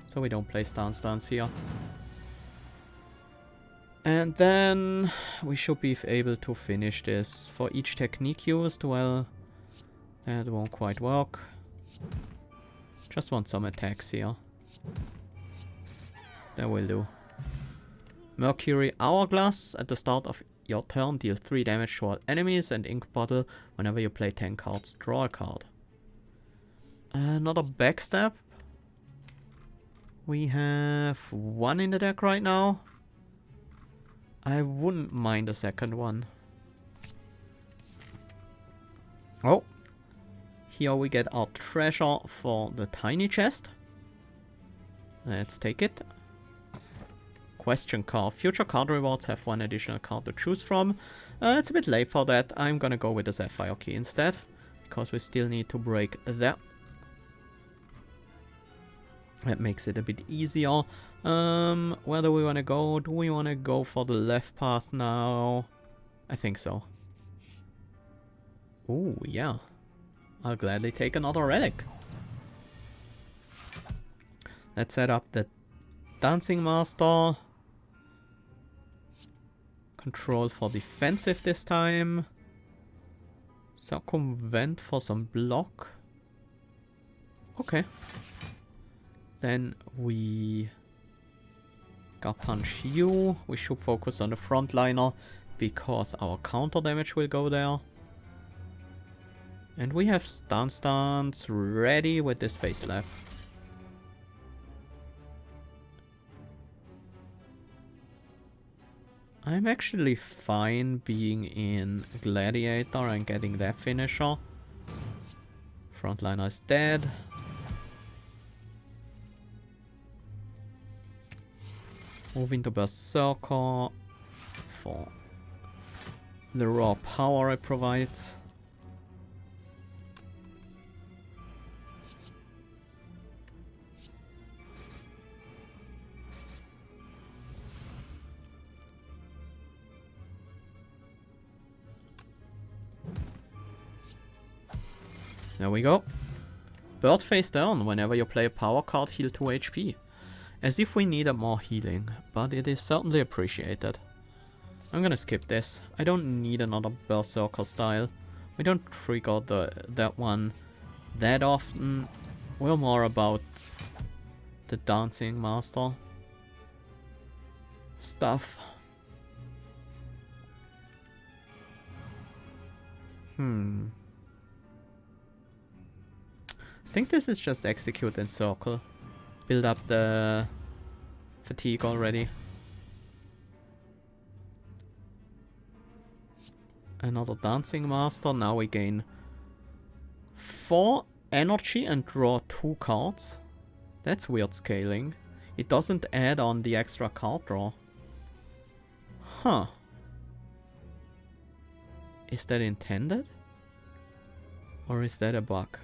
So we don't play stance here. And then we should be able to finish this. For each technique used, well, that won't quite work. Just want some attacks here. That will do. Mercury Hourglass. At the start of your turn, deal 3 damage to all enemies, and Ink Bottle. Whenever you play 10 cards, draw a card. Another backstab. We have 1 in the deck right now. I wouldn't mind a second one. Oh. Here we get our treasure for the tiny chest. Let's take it. Question card. Future card rewards have 1 additional card to choose from. It's a bit late for that. I'm gonna go with the Sapphire key instead. Because we still need to break that. That makes it a bit easier. Where do we want to go? Do we want to go for the left path now? I think so. Oh, yeah. I'll gladly take another relic. Let's set up the Dancing Master. Control for defensive this time. Circumvent for some block. Okay. Then we gut punch you. We should focus on the frontliner because our counter damage will go there. And we have stance ready with this face left. I'm actually fine being in Gladiator and getting that finisher. Frontliner is dead. Move into Berserker for the raw power it provides. There we go. Bird face down. Whenever you play a power card, heal 2 HP. As if we needed more healing, but it is certainly appreciated. I'm gonna skip this. I don't need another Berserker style. We don't trigger that one that often. We're more about the Dancing Master stuff. I think this is just execute in circle. Build up the fatigue already. Another Dancing Master. Now we gain 4 energy and draw 2 cards. That's weird scaling. It doesn't add on the extra card draw. Huh. Is that intended? Or is that a bug?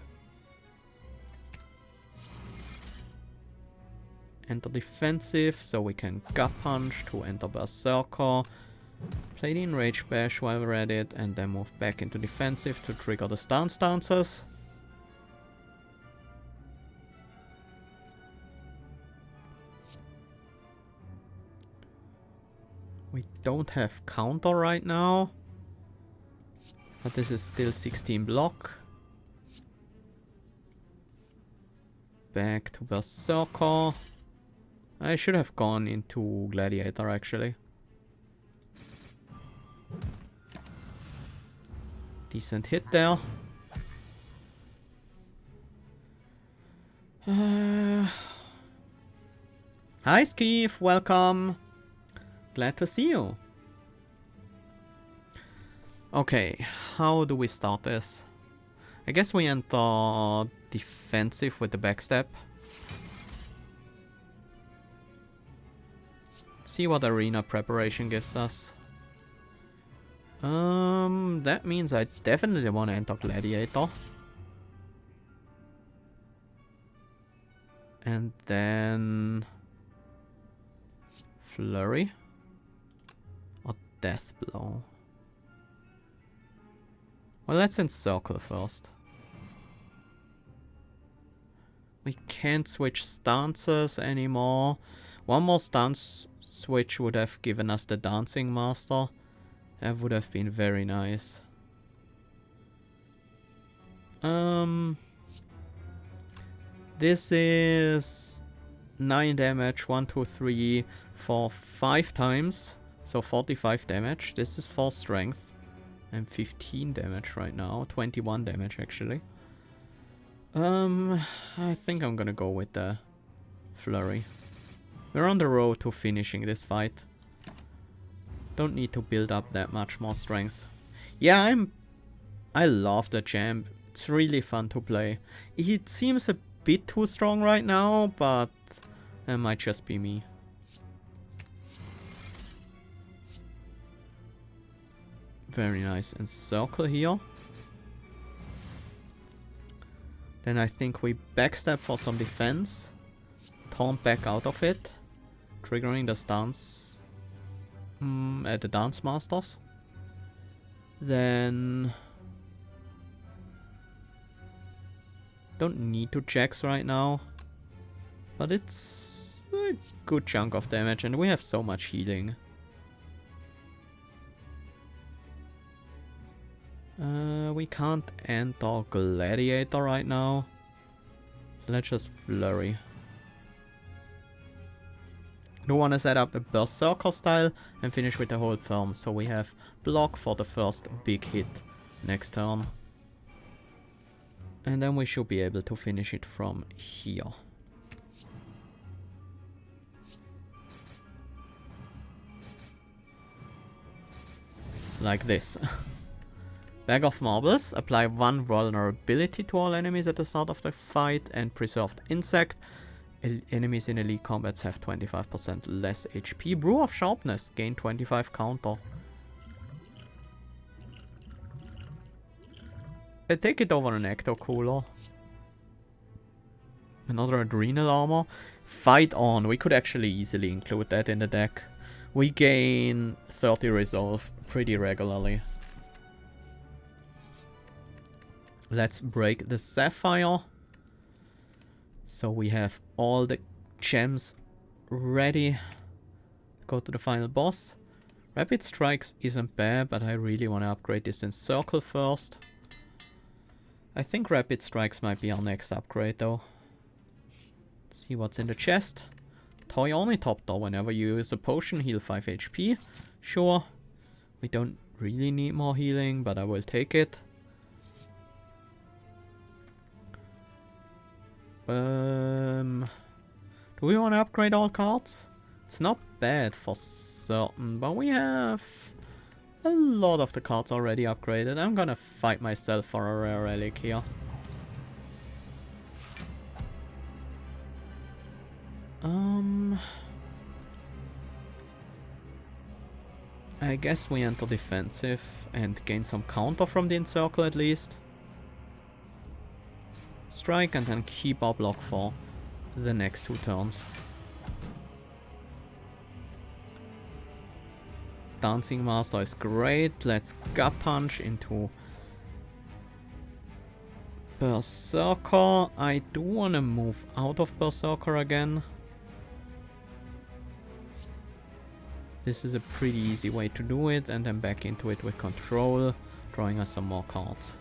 Enter defensive, so we can gut punch to enter Berserker. Play the Enrage Bash while we're at it, and then move back into defensive to trigger the stance dances. We don't have counter right now, but this is still 16 block. Back to Berserker. I should have gone into Gladiator actually. Decent hit there. Hi Skeef, welcome. Glad to see you. Okay, how do we start this? I guess we enter defensive with the backstab. See what arena preparation gives us. That means I definitely want to enter Gladiator. And then Flurry or Death Blow. Well, let's encircle first. We can't switch stances anymore. One more stance switch would have given us the Dancing Master. That would have been very nice. This is 9 damage, 1, 2, 3, 4, 5 times. So 45 damage. This is 4 strength. And 15 damage right now. 21 damage actually. I think I'm gonna go with the Flurry. We're on the road to finishing this fight. Don't need to build up that much more strength. Yeah, I love the champ. It's really fun to play. It seems a bit too strong right now, but that might just be me. Very nice. Encircle here. Then I think we backstab for some defense. Taunt back out of it. Triggering the stance at the Dance Masters. Then don't need to Jax right now. But it's a good chunk of damage and we have so much healing. We can't enter Gladiator right now. So let's just Flurry. I do want to set up the Berserker style and finish with the hold firm. So we have block for the first big hit next turn. And then we should be able to finish it from here. Like this. Bag of Marbles. Apply 1 vulnerability to all enemies at the start of the fight and preserved insect. Enemies in elite combats have 25% less HP. Brew of Sharpness. Gain 25 counter. I take it over an Ecto Cooler. Another Adrenal Armor. Fight On. We could actually easily include that in the deck. We gain 30 resolve pretty regularly. Let's break the Sapphire. So we have all the gems ready. Go to the final boss. Rapid Strikes isn't bad, but I really want to upgrade this in Circle first. I think Rapid Strikes might be our next upgrade though. Let's see what's in the chest. Toy Ornithopter. Whenever you use a potion, heal 5 HP. Sure. We don't really need more healing, but I will take it. Do we want to upgrade all cards? It's not bad for certain, but we have a lot of the cards already upgraded. I'm gonna fight myself for a rare relic here. I guess we enter defensive and gain some counter from the encircle at least. Strike and then keep our block for the next 2 turns. Dancing Master is great. Let's Gut Punch into Berserker. I do want to move out of Berserker again. This is a pretty easy way to do it, and then back into it with control, drawing us some more cards.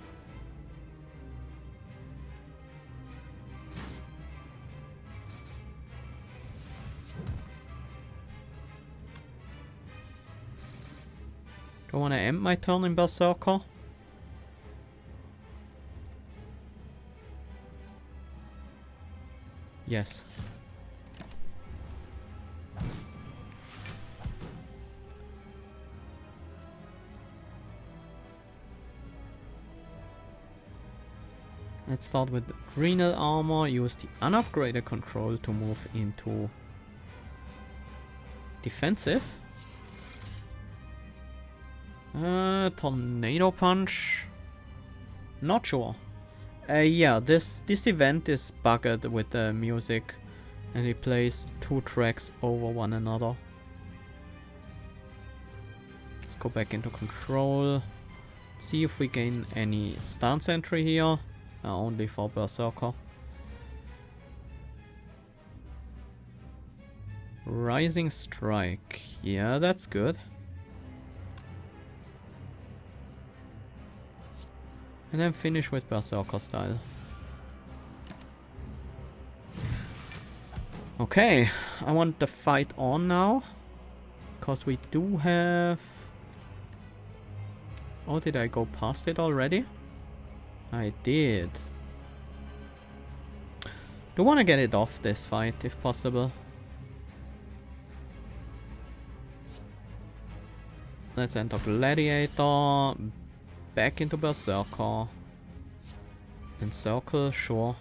Do I want to end my turn in Berserker? Yes. Let's start with Renal Armor, use the unupgraded control to move into defensive. Tornado Punch. Not sure. Yeah, this event is bugged with the music and it plays 2 tracks over one another. Let's go back into control. See if we gain any stance entry here. Only for Berserker. Rising Strike. Yeah, that's good. And then finish with Berserker style. Okay, I want the fight on now. Because we do have... Oh, did I go past it already? I did. Do want to get it off this fight if possible. Let's enter Gladiator. Back into Berserker. Encircle, sure.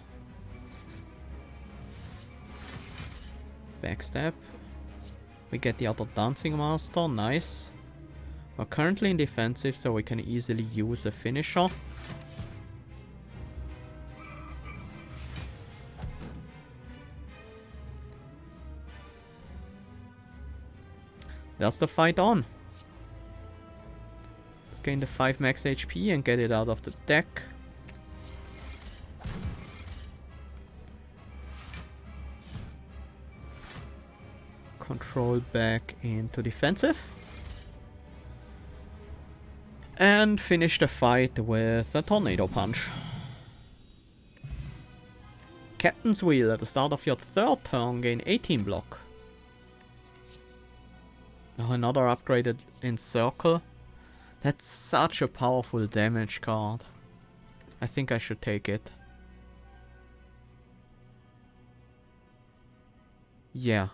Backstab. We get the other Dancing Master, nice. We're currently in defensive, so we can easily use a finisher. There's the fight on. Let's gain the 5 max HP and get it out of the deck. Control back into defensive. And finish the fight with a Tornado Punch. Captain's Wheel. At the start of your 3rd turn, gain 18 block. Oh, another upgraded Encircle. That's such a powerful damage card. I think I should take it. Yeah.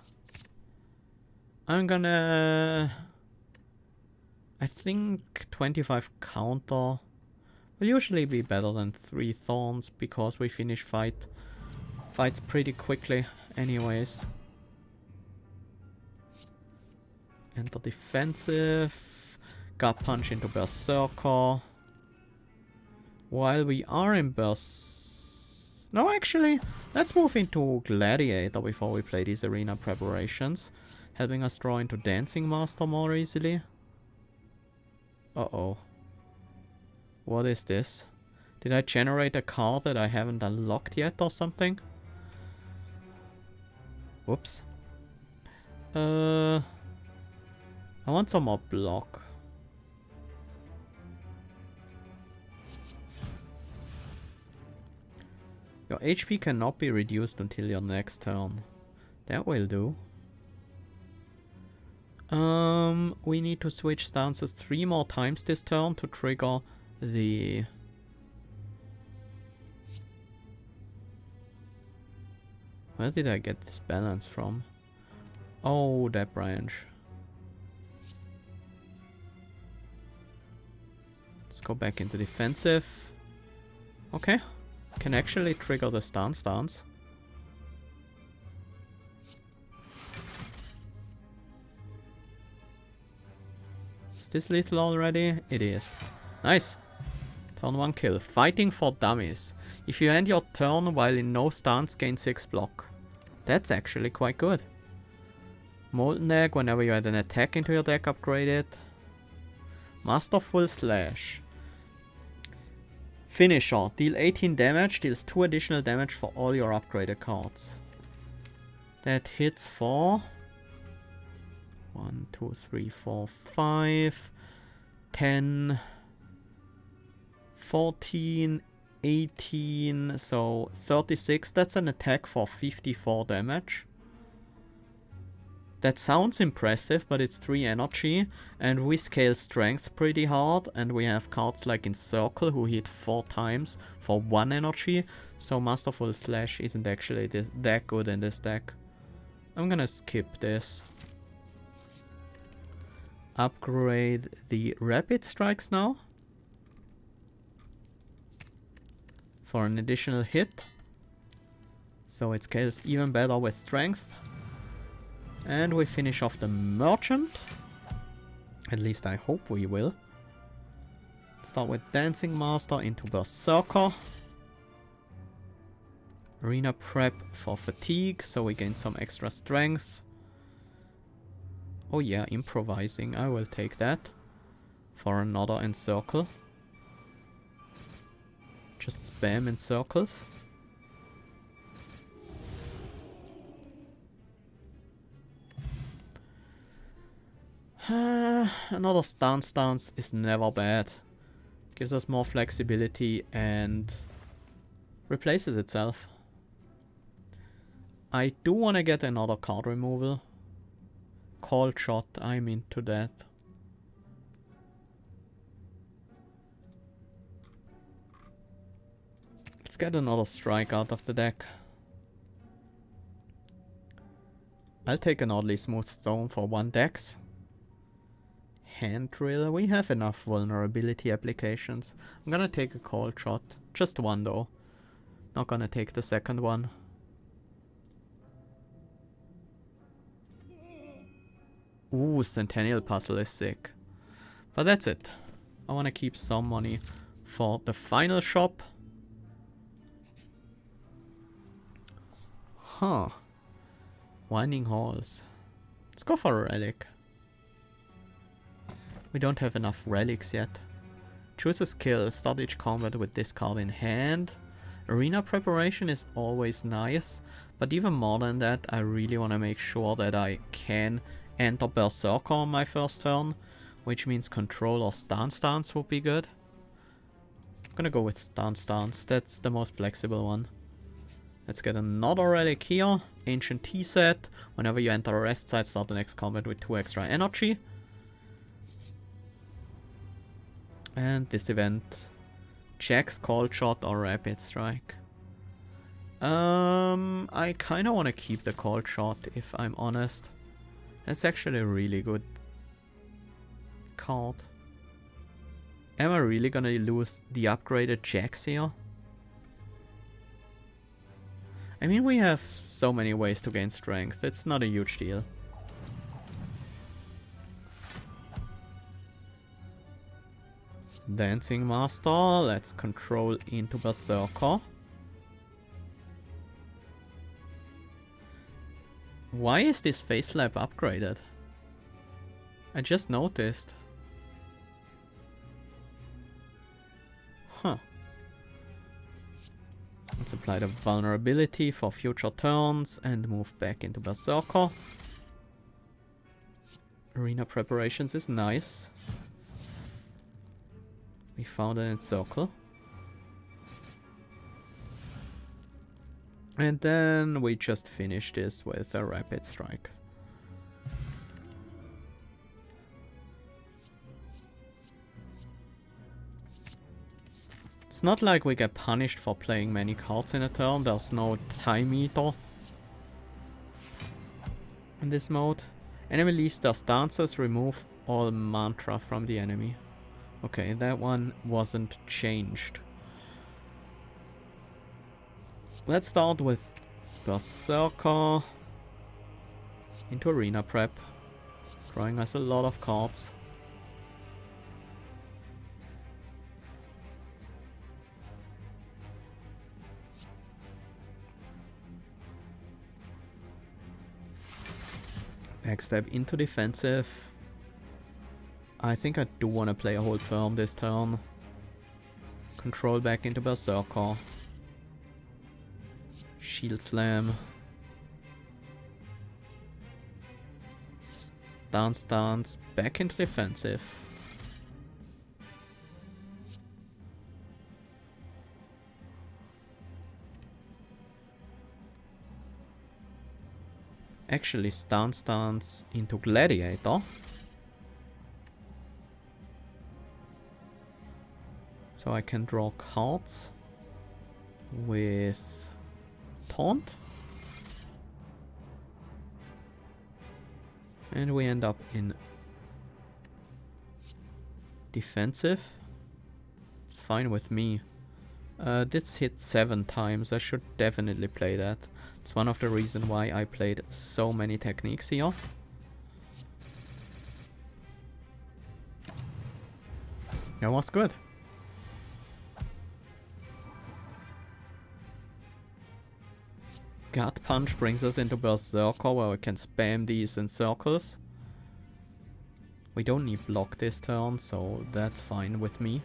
I'm gonna... I think 25 counter will usually be better than 3 thorns because we finish fights pretty quickly anyways. Enter defensive. Gut Punch into Berserker. While we are in burst... No, actually, let's move into Gladiator before we play these arena preparations. Helping us draw into Dancing Master more easily. Uh-oh. What is this? Did I generate a card that I haven't unlocked yet or something? Whoops. I want some more block. Your HP cannot be reduced until your next turn. That will do. We need to switch stances 3 more times this turn to trigger the... Where did I get this balance from? Oh, that branch. Let's go back into defensive. Okay. Can actually trigger the stance. Is this lethal already? It is. Nice. Turn 1 kill. Fighting for dummies. If you end your turn while in no stance, gain 6 block. That's actually quite good. Molten Egg, whenever you add an attack into your deck, upgrade it. Masterful Slash. Finisher. Deal 18 damage, deals 2 additional damage for all your upgraded cards. That hits for 1, 2, 3, 4, 5, 10, 14, 18, so 36. That's an attack for 54 damage. That sounds impressive, but it's 3 energy, and we scale strength pretty hard, and we have cards like Encircle who hit 4 times for 1 energy, so Masterful Slash isn't actually that good in this deck. I'm gonna skip this. Upgrade the Rapid Strikes now for an additional hit, so it scales even better with strength. And we finish off the Merchant. At least I hope we will. Start with Dancing Master into Berserker. Arena Prep for Fatigue, so we gain some extra strength. Oh yeah, Improvising, I will take that. For another Encircle. Just spam in circles. Another stance is never bad. Gives us more flexibility and replaces itself. I do want to get another card removal. Cold Shot, I'm into that. Let's get another strike out of the deck. I'll take an Oddly Smooth Stone for 1 dex. Hand Drill, we have enough vulnerability applications. I'm gonna take a Cold Shot. Just 1 though. Not gonna take the second one. Ooh, Centennial Puzzle is sick. But that's it. I wanna keep some money for the final shop. Huh. Winding Halls. Let's go for a relic. We don't have enough relics yet. Choose a skill. Start each combat with this card in hand. Arena preparation is always nice. But even more than that, I really want to make sure that I can enter Berserker on my first turn. Which means Control or Stance would be good. I'm gonna go with Stance. That's the most flexible one. Let's get another relic here. Ancient Tea Set. Whenever you enter a rest site, start the next combat with 2 extra energy. And this event checks Cold Shot or Rapid Strike. I kinda wanna keep the Cold Shot if I'm honest. That's actually a really good card. Am I really gonna lose the upgraded Jax here? I mean, we have so many ways to gain strength, it's not a huge deal. Dancing Master. Let's control into Berserker. Why is this face lab upgraded? I just noticed. Huh. Let's apply the vulnerability for future turns and move back into Berserker. Arena preparations is nice. We found an encircle. And then we just finish this with a rapid strike. It's not like we get punished for playing many cards in a turn. There's no time meter in this mode. Enemy leaves their stances, remove all mantra from the enemy. Okay, that one wasn't changed. Let's start with Berserker into Arena Prep, drawing us a lot of cards. Backstab into defensive. I think I do want to play a hold firm this turn. Control back into Berserker. Shield Slam. Stance, back into defensive. Actually, stance into Gladiator. So I can draw cards with Taunt. And we end up in defensive. It's fine with me. This hit 7 times. I should definitely play that. It's one of the reasons why I played so many techniques here. That was good. Gut Punch brings us into Berserker, where we can spam these in circles. We don't need block this turn, so that's fine with me.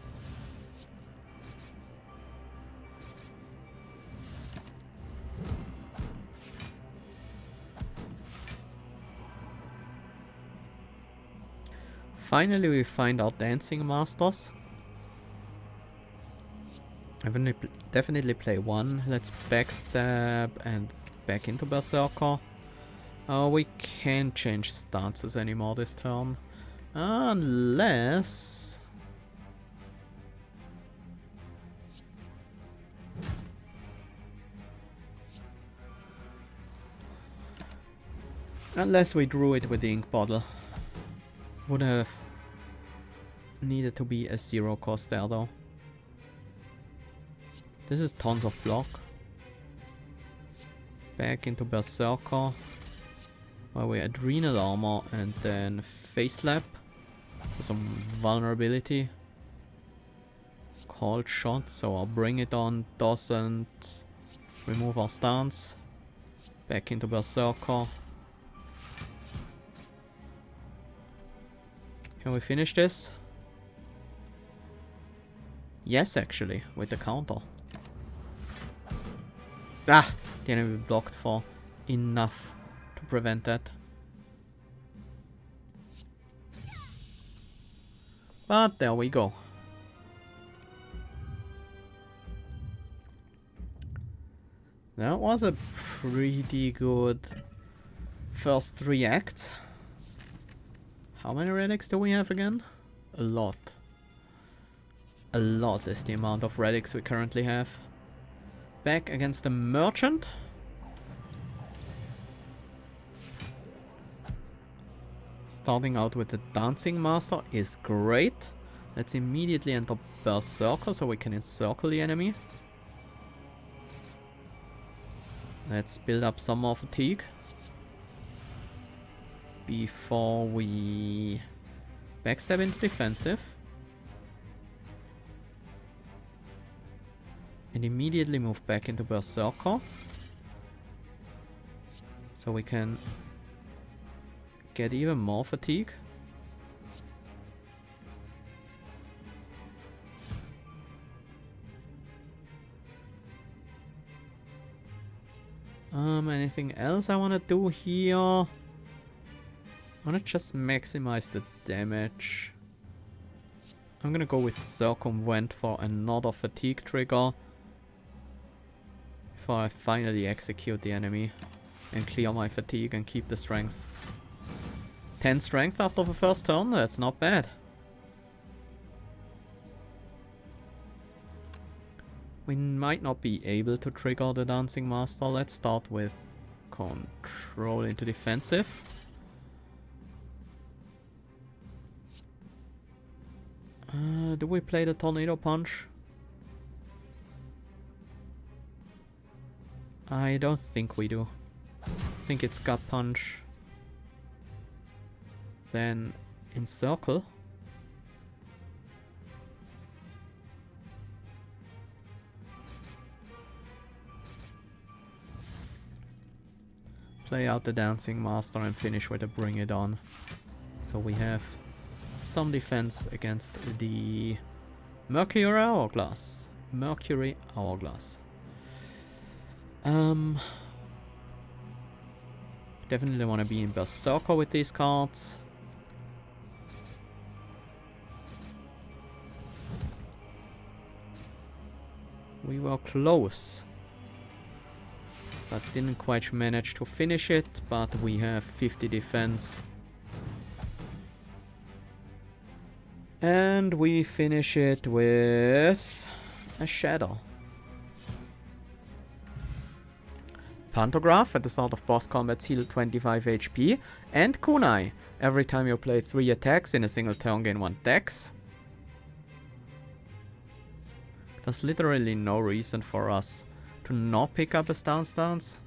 Finally we find our Dancing Masters. I will definitely play one. Let's backstab and back into Berserker. We can't change stances anymore this turn. Unless... Unless we drew it with the ink bottle. Would have needed to be a 0 cost there though. This is tons of block. Back into Berserker, where we Adrenal Armor and then Face Slap for some vulnerability. Cold Shot, so I'll bring it on, doesn't remove our stance. Back into Berserker. Can we finish this? Yes, actually, with the counter. Ah! The enemy blocked for enough to prevent that. But there we go. That was a pretty good first 3 acts. How many relics do we have again? A lot. A lot is the amount of relics we currently have. Back against the merchant. Starting out with the Dancing Master is great. Let's immediately enter Berserker so we can encircle the enemy. Let's build up some more fatigue before we backstab into defensive. And immediately move back into Berserker. So we can get even more fatigue. Anything else I want to do here? I want to just maximize the damage. I'm gonna go with Circumvent for another fatigue trigger. Before I finally execute the enemy. And clear my fatigue and keep the strength. 10 strength after the first turn, that's not bad. We might not be able to trigger the Dancing Master. Let's start with control into defensive. Do we play the Tornado Punch? I don't think we do. I think it's Gut Punch. Then Encircle. Play out the Dancing Master and finish with a Bring It On. So we have some defense against the Mercury Hourglass. Mercury Hourglass. Definitely want to be in Berserker with these cards. We were close, but didn't quite manage to finish it, but we have 50 defense. And we finish it with a Shadow. Pantograph at the start of boss combats heal 25 HP. And Kunai. Every time you play 3 attacks in a single turn, gain 1 dex. There's literally no reason for us to not pick up a stance.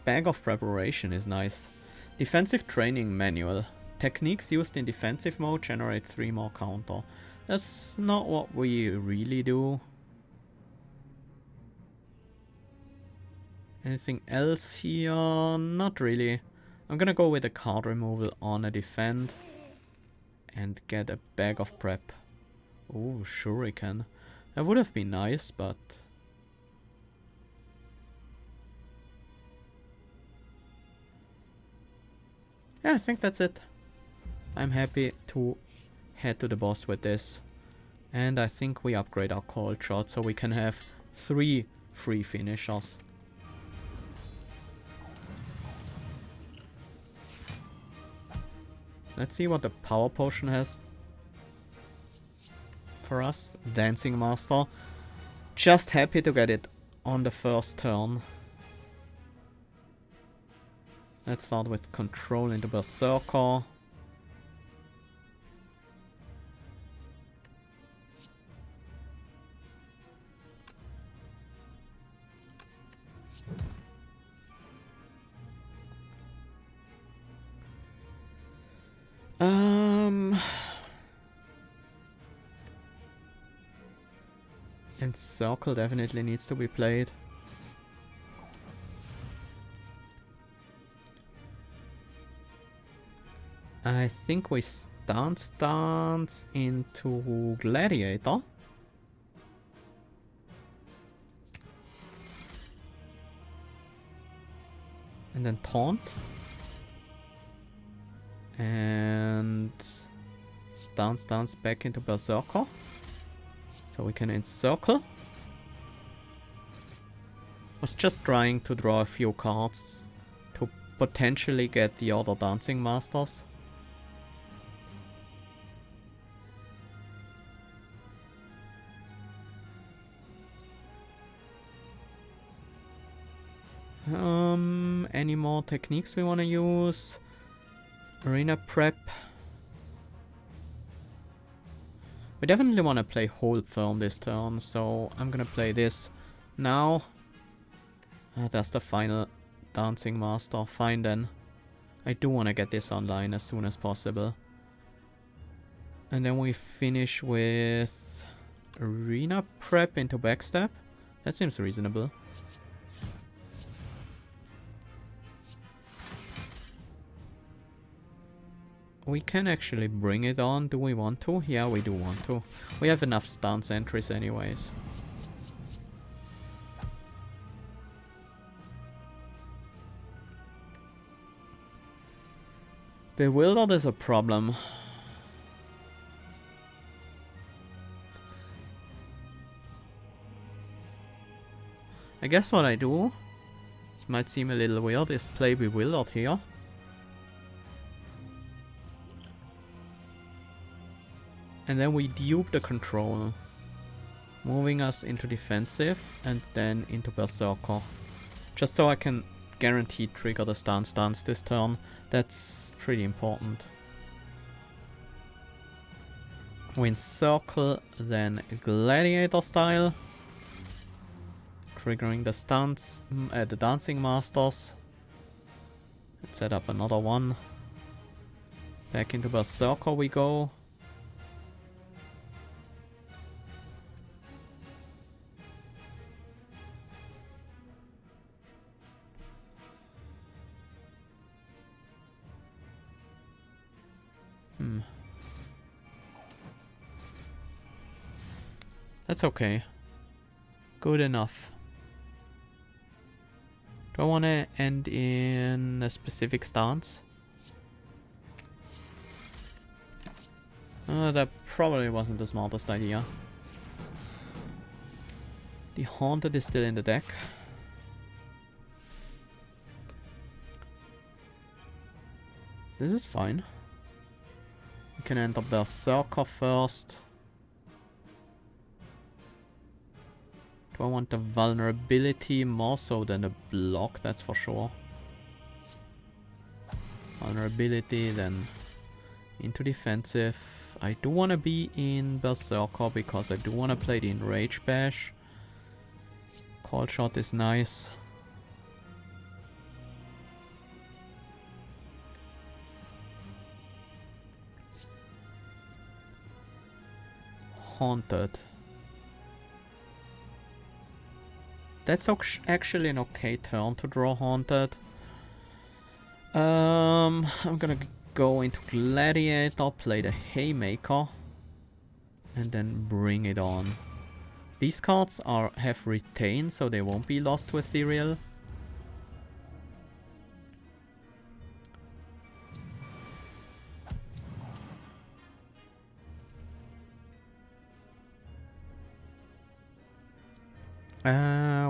Bag of Preparation is nice. Defensive Training Manual. Techniques used in defensive mode generate 3 more counter. That's not what we really do. Anything else here? Not really. I'm gonna go with a card removal on a defend. And get a Bag of Prep. Oh, Shuriken. That would have been nice, but... yeah, I think that's it. I'm happy to head to the boss with this. And I think we upgrade our cold shot so we can have 3 free finishers. Let's see what the power potion has for us. Dancing Master. Just happy to get it on the first turn. Let's start with control into Berserker. And Circle definitely needs to be played. I think we stance into Gladiator. And then Taunt. And stance back into Berserker. So we can encircle. Was just trying to draw a few cards to potentially get the other Dancing Masters. Any more techniques we want to use? Arena Prep. We definitely want to play Hold Firm this turn, so I'm gonna play this now. That's the final Dancing Master. Fine then. I do want to get this online as soon as possible. And then we finish with arena prep into backstab. That seems reasonable. We can actually bring it on. Do we want to? Yeah, we do want to. We have enough stance entries anyways. Bewildered is a problem. I guess what I do, this might seem a little weird, is play Bewildered here. And then we dupe the control, moving us into defensive and then into Berserker. Just so I can guarantee trigger the stance this turn. That's pretty important. We encircle, then Gladiator style. Triggering the stance, the Dancing Masters. Let's set up another one. Back into Berserker we go. That's okay. Good enough. Do I want to end in a specific stance? That probably wasn't the smartest idea. The Haunted is still in the deck. This is fine. We can enter Berserker first. Do I want the vulnerability more so than the block? That's for sure. Vulnerability, then into defensive. I do want to be in Berserker because I do want to play the Enrage Bash. Call shot is nice. Haunted. That's actually an okay turn to draw Haunted. I'm gonna go into Gladiator, play the Haymaker, and then bring it on. These cards have Retain, so they won't be lost to Ethereal.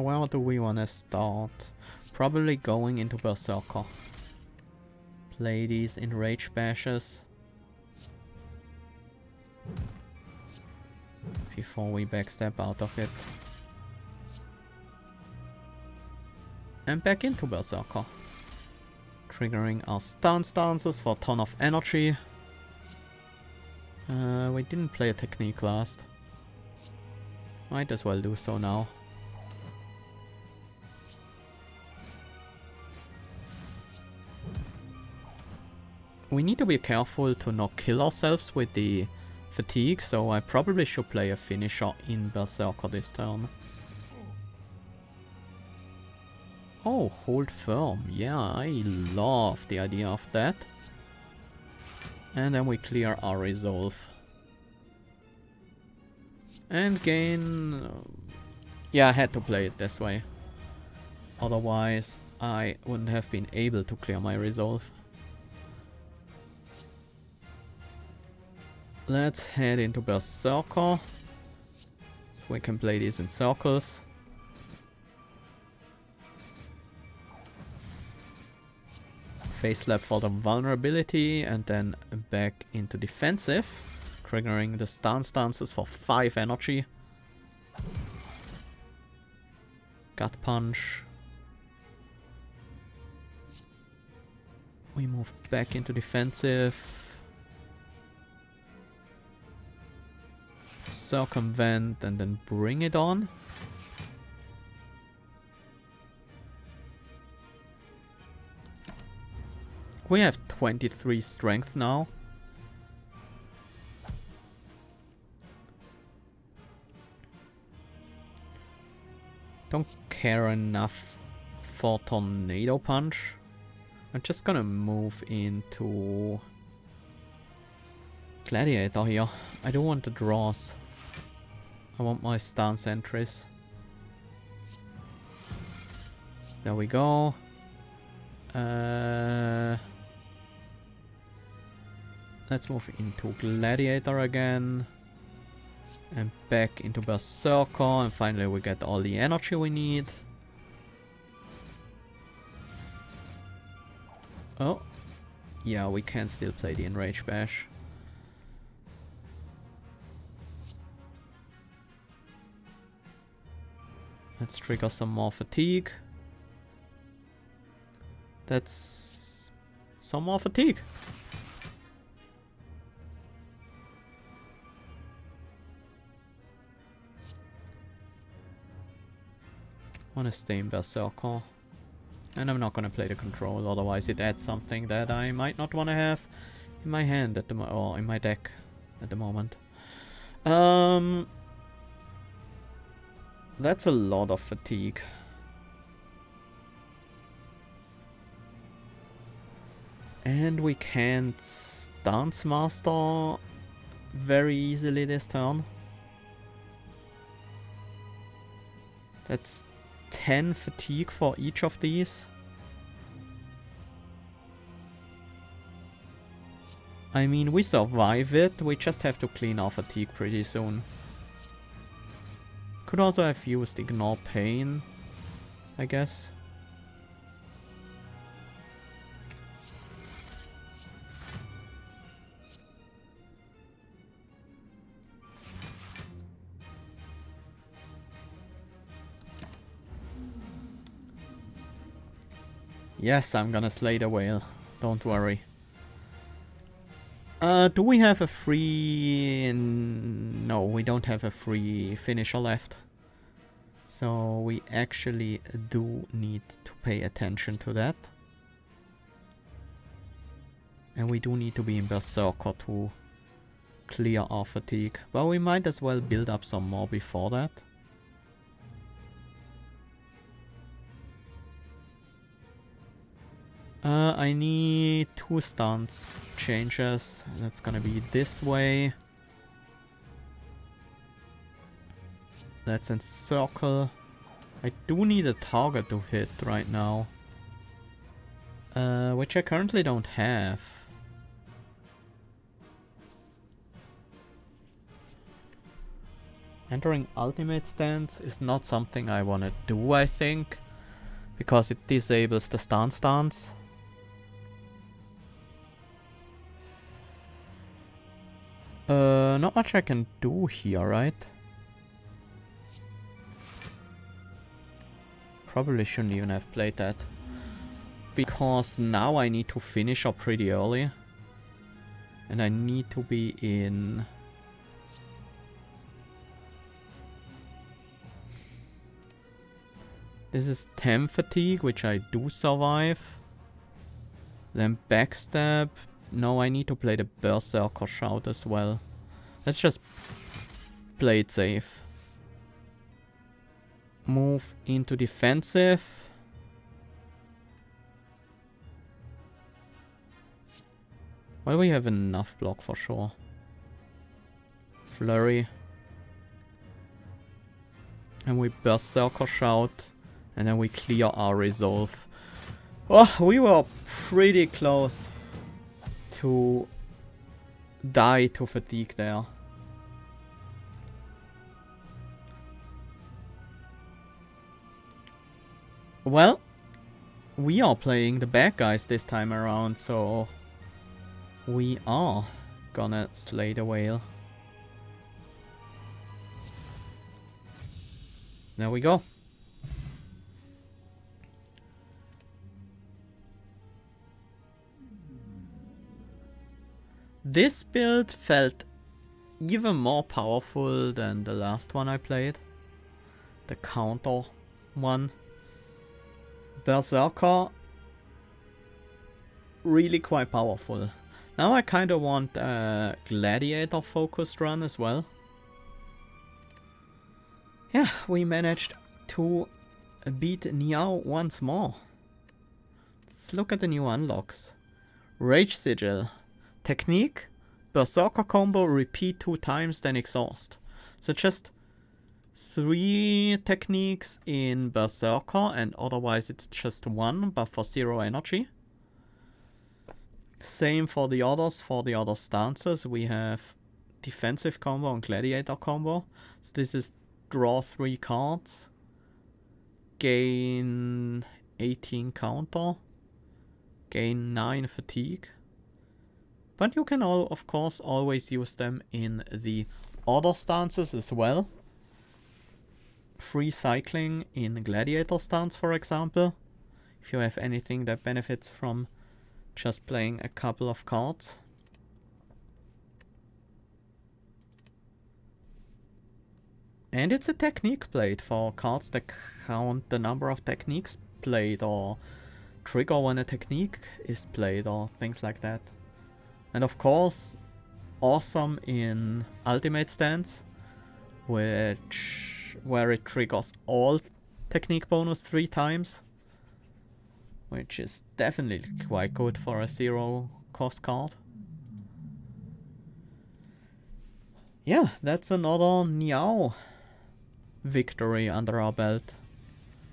Where do we want to start? Probably going into Berserker. Play these Enrage Bashes before we backstab out of it. And back into Berserker. Triggering our stances for a ton of energy. We didn't play a technique last. Might as well do so now. We need to be careful to not kill ourselves with the fatigue, so I probably should play a finisher in Berserker this turn. Oh, hold firm. Yeah, I love the idea of that. And then we clear our resolve. And gain... yeah, I had to play it this way. Otherwise, I wouldn't have been able to clear my resolve. Let's head into Berserker, so we can play these in circles. Face slap for the vulnerability and then back into defensive, triggering the stances for 5 energy. Gut punch. We move back into defensive. Circumvent and then bring it on. We have 23 strength now. Don't care enough for Tornado Punch. I'm just gonna move into Gladiator here. I don't want the draws. I want my stance entries. There we go. Let's move into Gladiator again. And back into Berserker. And finally we get all the energy we need. Oh. Yeah, we can still play the Enrage Bash. Let's trigger some more fatigue. That's some more fatigue. Wanna stay in Berserker. And I'm not gonna play the control, otherwise it adds something that I might not wanna have in my hand at the or in my deck at the moment. That's a lot of fatigue. And we can't Stance Master very easily this turn. That's 10 fatigue for each of these. I mean, we survive it, we just have to clean our fatigue pretty soon. Could also have used Ignore Pain, I guess. Yes, I'm gonna slay the whale. Don't worry. Do we have a free... No, we don't have a free finisher left. So we actually do need to pay attention to that. And we do need to be in Berserker to clear our fatigue. But we might as well build up some more before that. I need 2 stance changes. That's gonna be this way. Let's encircle. I do need a target to hit right now. Which I currently don't have. Entering ultimate stance is not something I wanna do, I think. Because it disables the stance. Not much I can do here, right? Probably shouldn't even have played that. Because now I need to finish up pretty early. And I need to be in... This is 10 fatigue, which I do survive. Then backstab. No, I need to play the Berserker Shout as well. Let's just play it safe. Move into defensive. Well, we have enough block for sure. Flurry. And we Berserker Shout. And then we clear our resolve. Oh, we were pretty close to die to fatigue there. Well, we are playing the bad guys this time around, so we are gonna slay the whale. There we go. This build felt even more powerful than the last one I played. The counter one. Berserker. Really quite powerful. Now I kind of want a gladiator focused run as well. Yeah, we managed to beat Niao once more. Let's look at the new unlocks. Rage Sigil. Technique. Berserker combo, repeat 2 times, then exhaust. So just 3 techniques in Berserker, and otherwise it's just 1, but for 0 energy. Same for the others. For the other stances, we have defensive combo and gladiator combo. So this is draw 3 cards, gain 18 counter, gain 9 fatigue. But you can of course always use them in the other stances as well. Free cycling in gladiator stance, for example, if you have anything that benefits from just playing a couple of cards. And it's a technique plate for cards that count the number of techniques played, or trigger when a technique is played, or things like that. And of course, awesome in ultimate stance, where it triggers all technique bonus 3 times, which is definitely quite good for a 0 cost card. Yeah, that's another Niao victory under our belt.